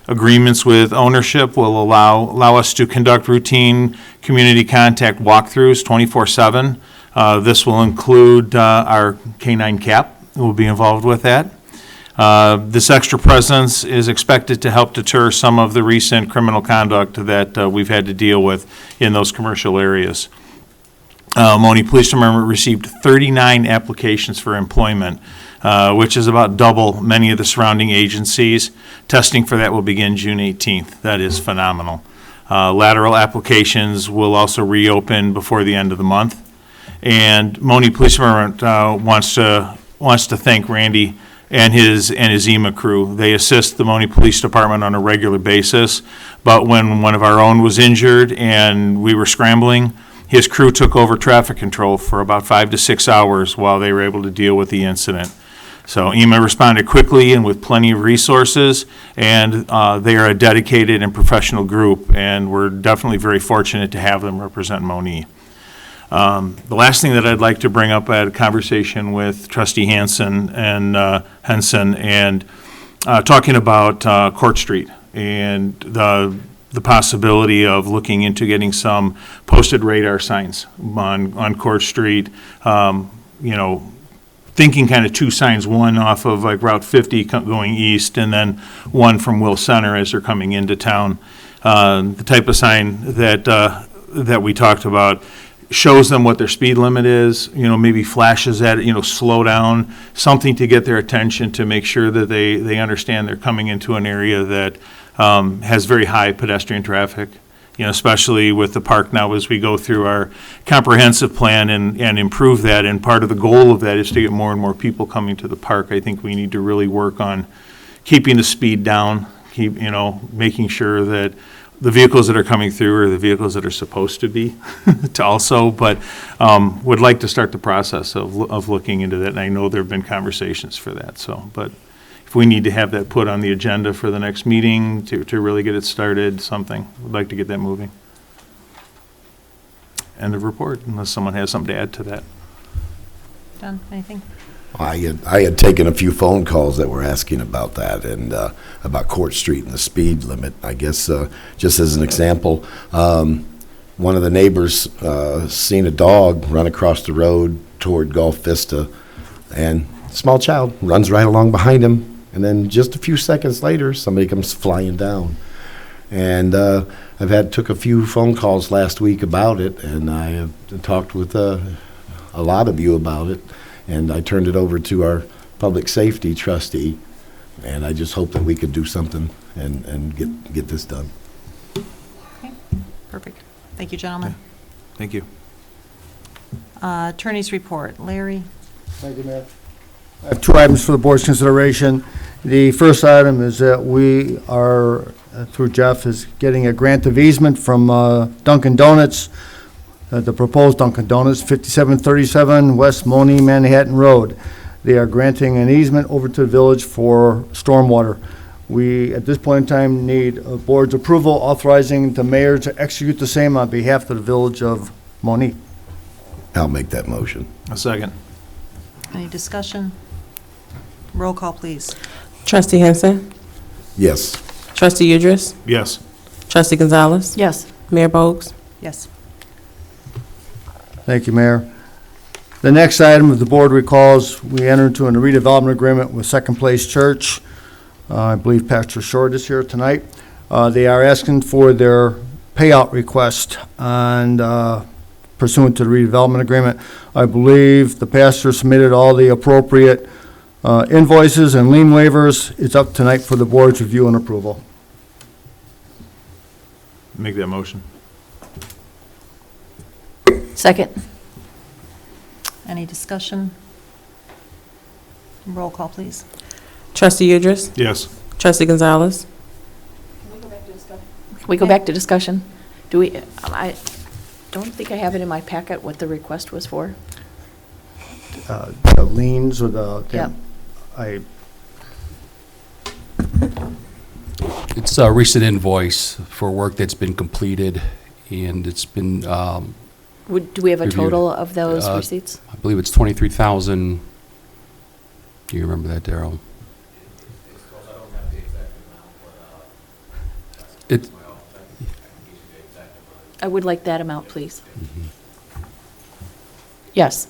Agreements with ownership will allow us to conduct routine community contact walkthroughs 24/7. This will include our K-9 CAP will be involved with that. This extra presence is expected to help deter some of the recent criminal conduct that we've had to deal with in those commercial areas. Monee Police Department received 39 applications for employment, which is about double many of the surrounding agencies. Testing for that will begin June 18th. That is phenomenal. Lateral applications will also reopen before the end of the month. And Monee Police Department wants to thank Randy and his EMA crew. They assist the Monee Police Department on a regular basis, but when one of our own was injured and we were scrambling, his crew took over traffic control for about 5 to 6 hours while they were able to deal with the incident. So EMA responded quickly and with plenty of resources, and they are a dedicated and professional group, and we're definitely very fortunate to have them represent Monee. The last thing that I'd like to bring up, I had a conversation with Trustee Henson and talking about Court Street and the possibility of looking into getting some posted radar signs on Court Street. Thinking kind of 2 signs, one off of like Route 50 going east, and then one from Will Center as they're coming into town. The type of sign that we talked about shows them what their speed limit is, maybe flashes at it, slow down, something to get their attention to make sure that they understand they're coming into an area that has very high pedestrian traffic, especially with the park now as we go through our comprehensive plan and improve that. And part of the goal of that is to get more and more people coming to the park. I think we need to really work on keeping the speed down, making sure that the vehicles that are coming through are the vehicles that are supposed to be but would like to start the process of looking into that. And I know there have been conversations for that. But if we need to have that put on the agenda for the next meeting to really get it started, we'd like to get that moving. End of report, unless someone has something to add to that. Done, anything? I had taken a few phone calls that were asking about that and about Court Street and the speed limit. I guess just as an example, one of the neighbors seen a dog run across the road toward Gulf Vista, and a small child runs right along behind him, and then just a few seconds later, somebody comes flying down. And took a few phone calls last week about it, and I have talked with a lot of you about it. And I turned it over to our public safety trustee, and I just hope that we could do something and get this done. Okay, perfect. Thank you, gentlemen. Thank you. Attorney's report. Larry? Thank you, Mayor. I have 2 items for the board's consideration. The first item is that we are, through Jeff, is getting a grant of easement from Dunkin' Donuts, the proposed Dunkin' Donuts, 5737 West Monee, Manhattan Road. They are granting an easement over to the village for stormwater. We, at this point in time, need a board's approval authorizing the mayor to execute the same on behalf of the village of Monee. I'll make that motion. A second. Any discussion? Roll call, please. Trustee Henson. Yes. Trustee Udris. Yes. Trustee Gonzalez. Yes. Mayor Bogues. Yes. Thank you, Mayor. The next item, if the board recalls, we entered into a redevelopment agreement with Second Place Church. I believe Pastor Short is here tonight. They are asking for their payout request and pursuant to the redevelopment agreement. I believe the pastor submitted all the appropriate Invoices and lien waivers, it's up tonight for the board's review and approval. Make that motion. Second. Any discussion? Roll call, please. Trustee Idris? Yes. Trustee Gonzalez? We go back to discussion. Do we, I don't think I have it in my packet what the request was for. The liens or the, Yep. It's a recent invoice for work that's been completed, and it's been, Do we have a Reviewed. total of those Uh, receipts? I believe it's 23,000. Do you remember that, Darrell? It, I would like that amount, please. Yes.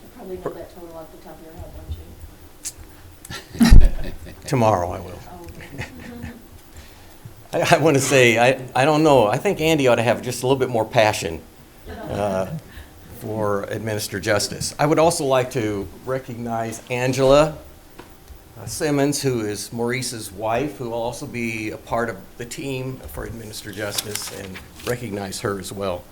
You probably know that total off the top of your head, don't you? Tomorrow I will. I want to say, I don't know, I think Andy ought to have just a little bit more passion for administer justice. I would also like to recognize Angela Simmons, who is Maurice's wife, who will also be a part of the team for administer justice, and recognize her as well.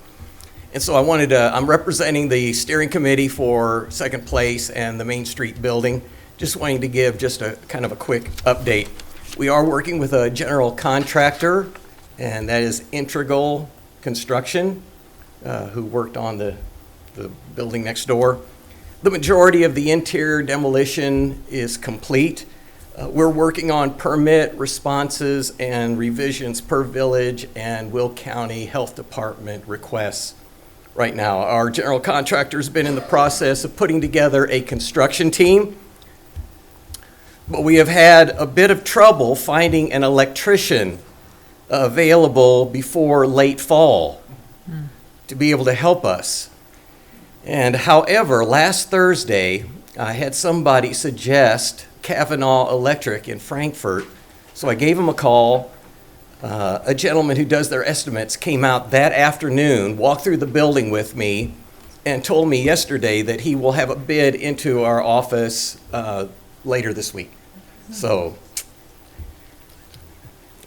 And so I'm representing the steering committee for second place and the Main Street building. Just wanting to give just a kind of a quick update. We are working with a general contractor, and that is Integral Construction, who worked on the building next door. The majority of the interior demolition is complete. We're working on permit responses and revisions per village and Will County Health Department requests right now. Our general contractor's been in the process of putting together a construction team, but we have had a bit of trouble finding an electrician available before late fall to be able to help us. And however, last Thursday, I had somebody suggest Kavanaugh Electric in Frankfurt, so I gave him a call. A gentleman who does their estimates came out that afternoon, walked through the building with me, and told me yesterday that he will have a bid into our office later this week. So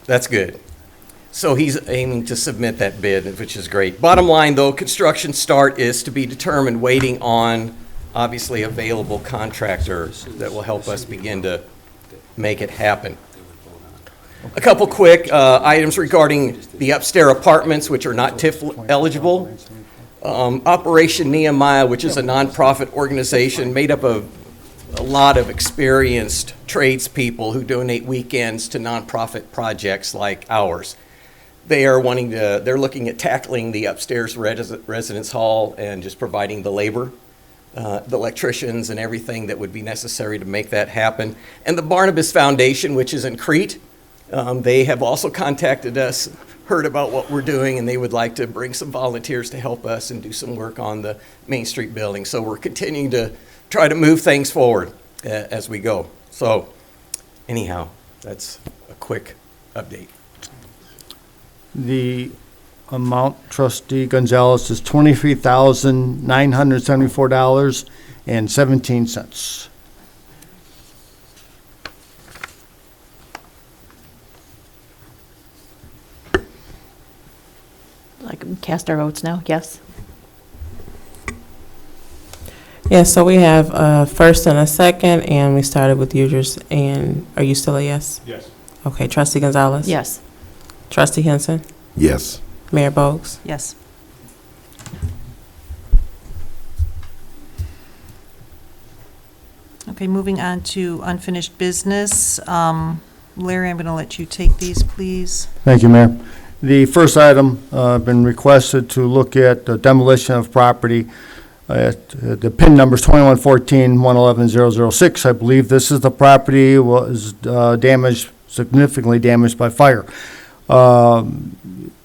that's good. So he's aiming to submit that bid, which is great. Bottom line, though, construction start is to be determined, waiting on, obviously, available contractors that will help us begin to make it happen. A couple quick items regarding the upstairs apartments, which are not TIF eligible. Operation Nehemiah, which is a nonprofit organization made up of a lot of experienced tradespeople who donate weekends to nonprofit projects like ours. They're looking at tackling the upstairs residence hall and just providing the labor, the electricians and everything that would be necessary to make that happen. And the Barnabas Foundation, which is in Crete, they have also contacted us, heard about what we're doing, and they would like to bring some volunteers to help us and do some work on the Main Street building. So we're continuing to try to move things forward as we go. So anyhow, that's a quick update. The amount, Trustee Gonzalez, is $23,974.17. I can cast our votes now, yes? Yes, so we have a first and a second, and we started with Idris, and are you still a yes? Yes. Okay, Trustee Gonzalez? Yes. Trustee Henson? Yes. Mayor Bogues? Yes. Okay, moving on to unfinished business. Larry, I'm going to let you take these, please. Thank you, Mayor. The first item, been requested to look at the demolition of property. The PIN number is 2114-111006. I believe this is the property was damaged, significantly damaged by fire.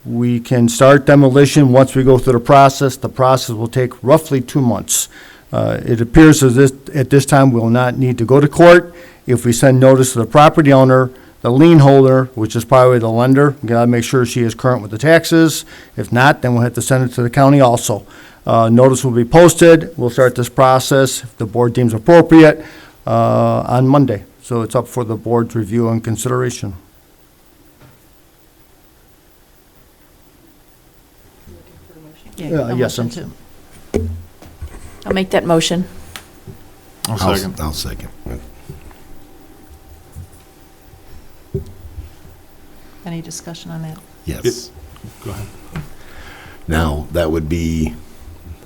We can start demolition once we go through the process. The process will take roughly 2 months. It appears as this, at this time, we will not need to go to court. If we send notice to the property owner, the lien holder, which is probably the lender, we gotta make sure she is current with the taxes. If not, then we'll have to send it to the county also. Notice will be posted. We'll start this process, if the board deems appropriate, on Monday. So it's up for the board's review and consideration. Yeah, yes, motion to- I'll make that motion. I'll second. I'll second. Any discussion on that? Yes. Go ahead. Now, that would be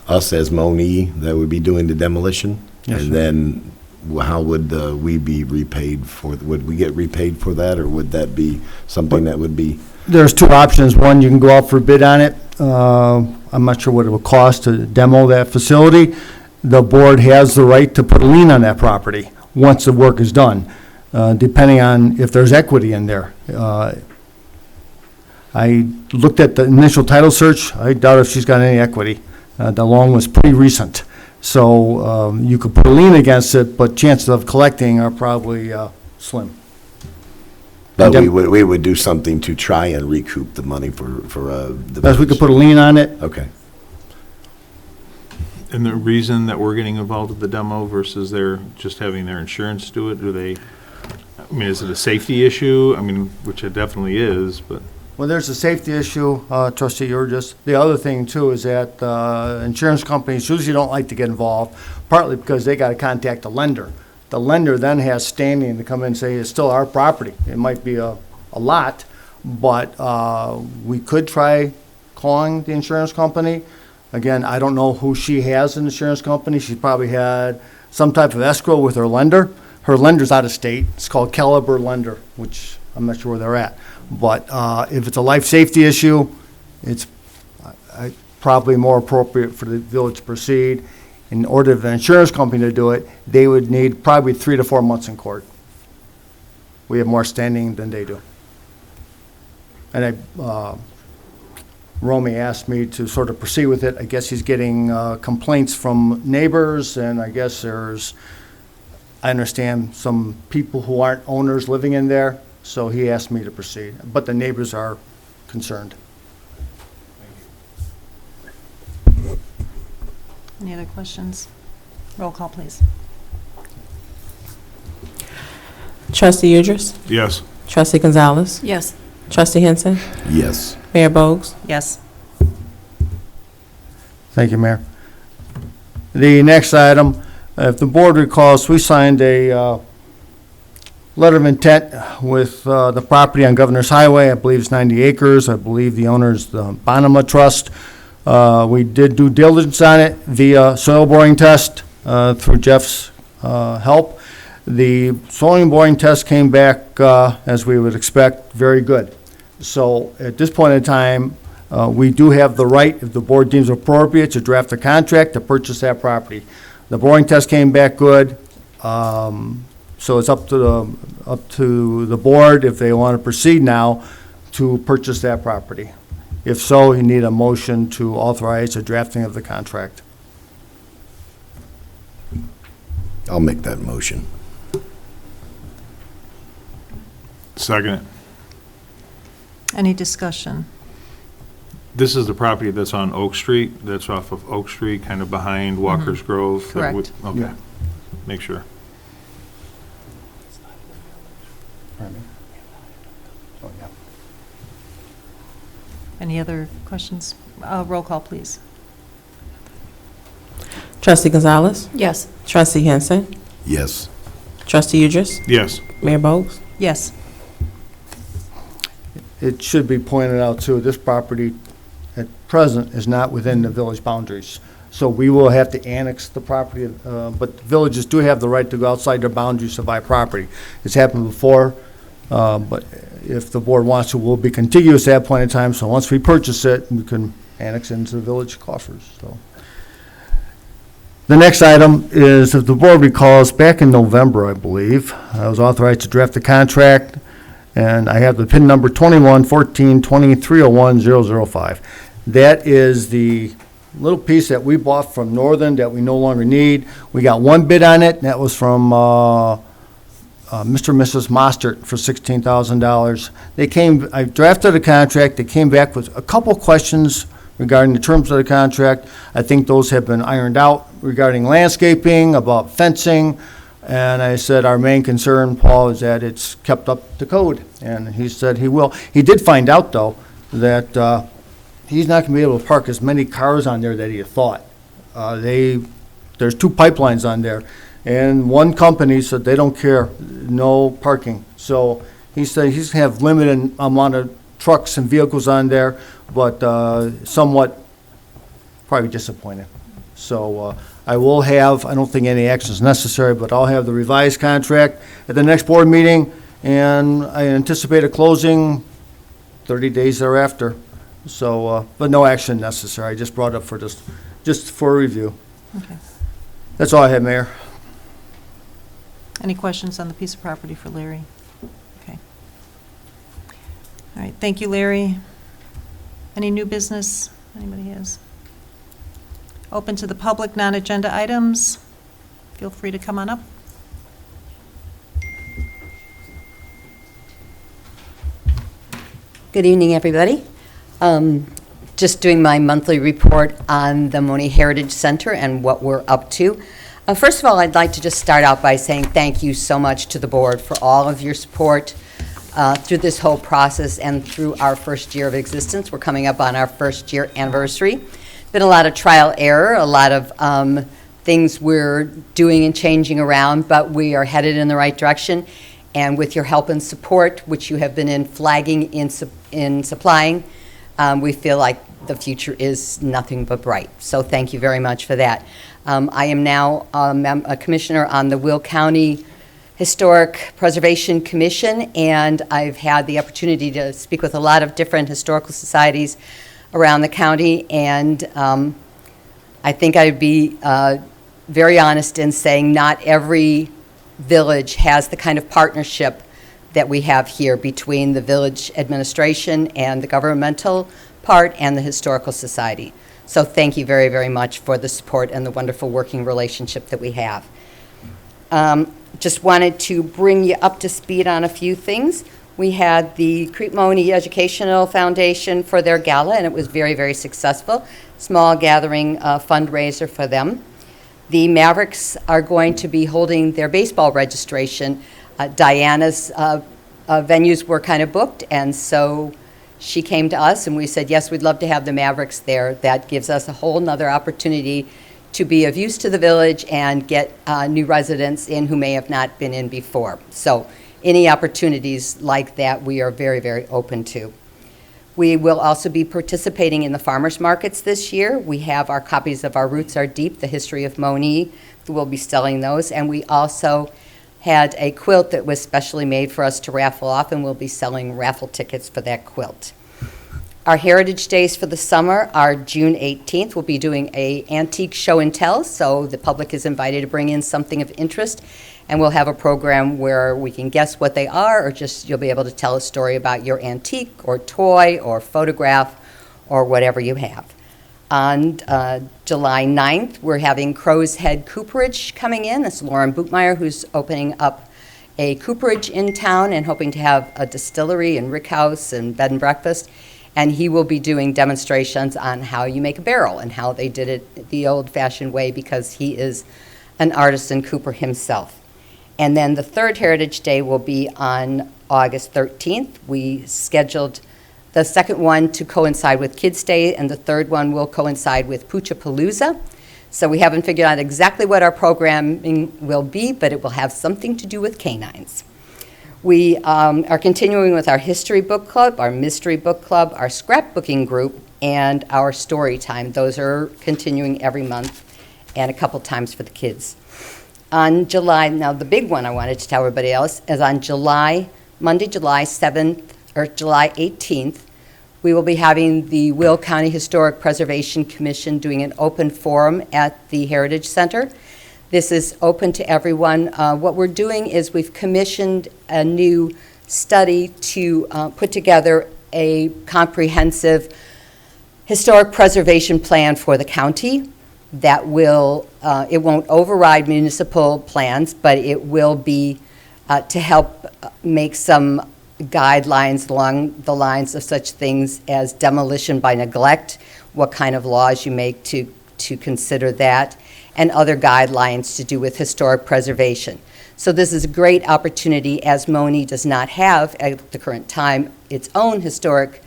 us as Monee that would be doing the demolition? Yes, And sir. then how would we be repaid for, would we get repaid for that, or would that be something that would be? There's two options. One, you can go out for bid on it. I'm not sure what it would cost to demo that facility. The board has the right to put a lien on that property once the work is done, depending on if there's equity in there. I looked at the initial title search. I doubt if she's got any equity. The loan was pretty recent. So you could put a lien against it, but chances of collecting are probably slim. But we would do something to try and recoup the money for the. As we could put a lien on it. Okay. And the reason that we're getting involved with the demo versus their, just having their insurance do it, do they, I mean, is it a safety issue? I mean, which it definitely is, but. Well, there's a safety issue, Trustee Urgis. The other thing, too, is that insurance companies usually don't like to get involved, partly because they got to contact the lender. The lender then has standing to come in and say, it's still our property. It might be a lot, but we could try calling the insurance company. Again, I don't know who she has in the insurance company. She probably had some type of escrow with her lender. Her lender's out of state. It's called Caliber Lender, which I'm not sure where they're at. But if it's a life safety issue, it's probably more appropriate for the village to proceed. In order for the insurance company to do it, they would need probably 3 to 4 months in court. We have more standing than they do. And Romy asked me to sort of proceed with it. I guess he's getting complaints from neighbors, and I guess I understand some people who aren't owners living in there, so he asked me to proceed. But the neighbors are concerned. Any other questions? Roll call, please. Trustee Udress? Yes. Trustee Gonzalez? Yes. Trustee Henson? Yes. Mayor Bogues? Yes. Thank you, Mayor. The next item, if the board recalls, we signed a letter of intent with the property on Governor's Highway. I believe it's 90 acres. I believe the owner is the Bonema Trust. We did due diligence on it via soil boring test through Jeff's help. The soil boring test came back, as we would expect, very good. So at this point in time, we do have the right, if the board deems appropriate, to draft a contract to purchase that property. The boring test came back good, so it's up to the board if they want to proceed now to purchase that property. If so, you need a motion to authorize the drafting of the contract. I'll make that motion. Second it. Any discussion? This is the property that's on Oak Street, that's off of Oak Street, kind of behind Walker's Grove? that would- Correct. Okay, Yeah. make sure. Any other questions? Roll call, please. Trustee Gonzalez? Yes. Trustee Henson? Yes. Trustee Udress? Yes. Mayor Bogues? Yes. It should be pointed out, too, this property at present is not within the village boundaries. So we will have to annex the property, but villages do have the right to go outside their boundaries to buy property. It's happened before, but if the board wants to, we'll be contiguous at that point in time. So once we purchase it, we can annex into the village coffers, so. The next item is, if the board recalls, back in November, I believe, I was authorized to draft the contract And I have the PIN number 21142301-005. That is the little piece that we bought from Northern that we no longer need. We got one bid on it, and that was from Mr. and Mrs. Mostert for $16,000. I drafted a contract. They came back with a couple questions regarding the terms of the contract. I think those have been ironed out regarding landscaping, about fencing. And I said, our main concern, Paul, is that it's kept up to code. And he said he will. He did find out, though, that he's not going to be able to park as many cars on there that he had thought. There's 2 pipelines on there. And one company said they don't care, no parking. So he said he's going to have limited amount of trucks and vehicles on there, but somewhat probably disappointed. So I will have, I don't think any action is necessary, but I'll have the revised contract at the next board meeting, and I anticipate a closing 30 days thereafter. So, but no action necessary. I just brought it up for just for review. Okay. That's all I have, Mayor. Any questions on the piece of property for Larry? Okay. All right, thank you, Larry. Any new business anybody has? Open to the public, non-agenda items. Feel free to come on up. Good evening, everybody. Just doing my monthly report on the Monee Heritage Center and what we're up to. First of all, I'd like to just start out by saying thank you so much to the board for all of your support through this whole process and through our first year of existence. We're coming up on our first year anniversary. Been a lot of trial error, a lot of things we're doing and changing around, but we are headed in the right direction. And with your help and support, which you have been in flagging in supplying, we feel like the future is nothing but bright. So thank you very much for that. I am now a commissioner on the Will County Historic Preservation Commission, and I've had the opportunity to speak with a lot of different historical societies around the county, and I think I'd be very honest in saying not every village has the kind of partnership that we have here between the village administration and the governmental part and the historical society. So thank you very, very much for the support and the wonderful working relationship that we have. Just wanted to bring you up to speed on a few things. We had the Crete Monee Educational Foundation for their gala, and it was very, very successful. Small gathering fundraiser for them. The Mavericks are going to be holding their baseball registration. Diana's venues were kind of booked, and so she came to us and we said, yes, we'd love to have the Mavericks there. That gives us a whole nother opportunity to be of use to the village and get new residents in who may have not been in before. So any opportunities like that, we are very, very open to. We will also be participating in the farmers markets this year. We have our copies of Our Roots Are Deep, the history of Monee. We'll be selling those. And we also had a quilt that was specially made for us to raffle off, and we'll be selling raffle tickets for that quilt. Our Heritage Days for the summer are June 18th. We'll be doing an antique show and tell, so the public is invited to bring in something of interest, and we'll have a program where we can guess what they are, or just you'll be able to tell a story about your antique or toy or photograph or whatever you have. On July 9th, we're having Crow's Head Cooperage coming in. That's Lauren Bootmeyer, who's opening up a cooperage in town and hoping to have a distillery and rickhouse and bed and breakfast. And he will be doing demonstrations on how you make a barrel and how they did it the old-fashioned way, because he is an artisan cooper himself. And then the third Heritage Day will be on August 13th. We scheduled the second one to coincide with Kids Day, and the third one will coincide with Poochapalooza. So we haven't figured out exactly what our programming will be, but it will have something to do with canines. We are continuing with our history book club, our mystery book club, our scrapbooking group, and our story time. Those are continuing every month and a couple times for the kids. On July, now the big one I wanted to tell everybody else is on Monday, July 7th, or July 18th, we will be having the Will County Historic Preservation Commission doing an open forum at the Heritage Center. This is open to everyone. What we're doing is we've commissioned a new study to put together a comprehensive historic preservation plan for the county that will, it won't override municipal plans, but it will be to help make some guidelines along the lines of such things as demolition by neglect, what kind of laws you make to consider that, and other guidelines to do with historic preservation. So this is a great opportunity, as Monee does not have at the current time its own historic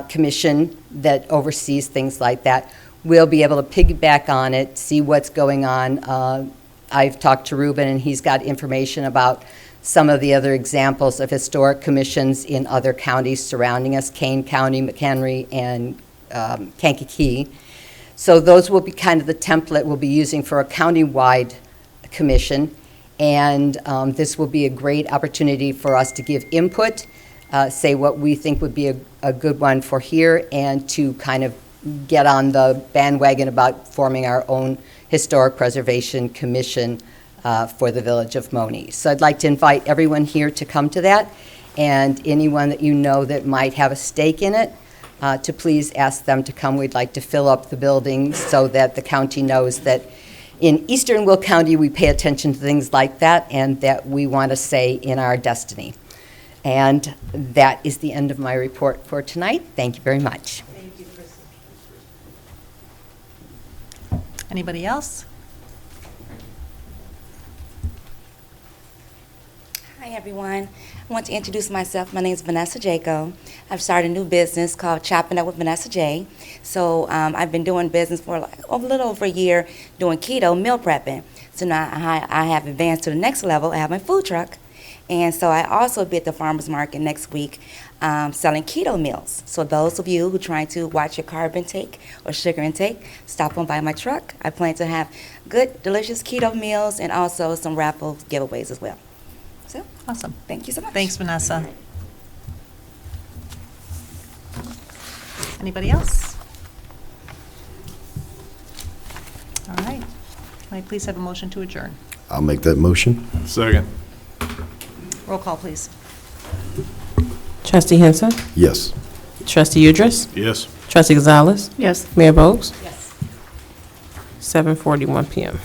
commission that oversees things like that. We'll be able to piggyback on it, see what's going on. I've talked to Ruben, and he's got information about some of the other examples of historic commissions in other counties surrounding us, Kane County, McHenry, and Kankakee. So those will be kind of the template we'll be using for a county-wide commission. And this will be a great opportunity for us to give input, say what we think would be a good one for here, and to kind of get on the bandwagon about forming our own historic preservation commission for the village of Monee. So I'd like to invite everyone here to come to that, and anyone that you know that might have a stake in it, to please ask them to come. We'd like to fill up the building so that the county knows that in Eastern Will County we pay attention to things like that, and that we want to say in our destiny. And that is the end of my report for tonight. Thank you very much. Thank you, Kristen. Anybody else? Hi, everyone. I want to introduce myself. My name is Vanessa Jaco. I've started a new business called Chopping Up with Vanessa J. So I've been doing business for a little over a year doing keto meal prepping. So now I have advanced to the next level. I have my food truck. And so I also be at the farmer's market next week selling keto meals. So those of you who are trying to watch your carb intake or sugar intake, stop on by my truck. I plan to have good, delicious keto meals and also some raffle giveaways as well. So, Awesome. thank you so much. Thanks, Vanessa. Anybody else? All right. Can I please have a motion to adjourn? I'll make that motion. Second. Roll call, please. Trustee Henson. Yes. Trustee Udris. Yes. Trustee Gonzalez. Yes. Mayor Bogues. Yes. 7:41 PM.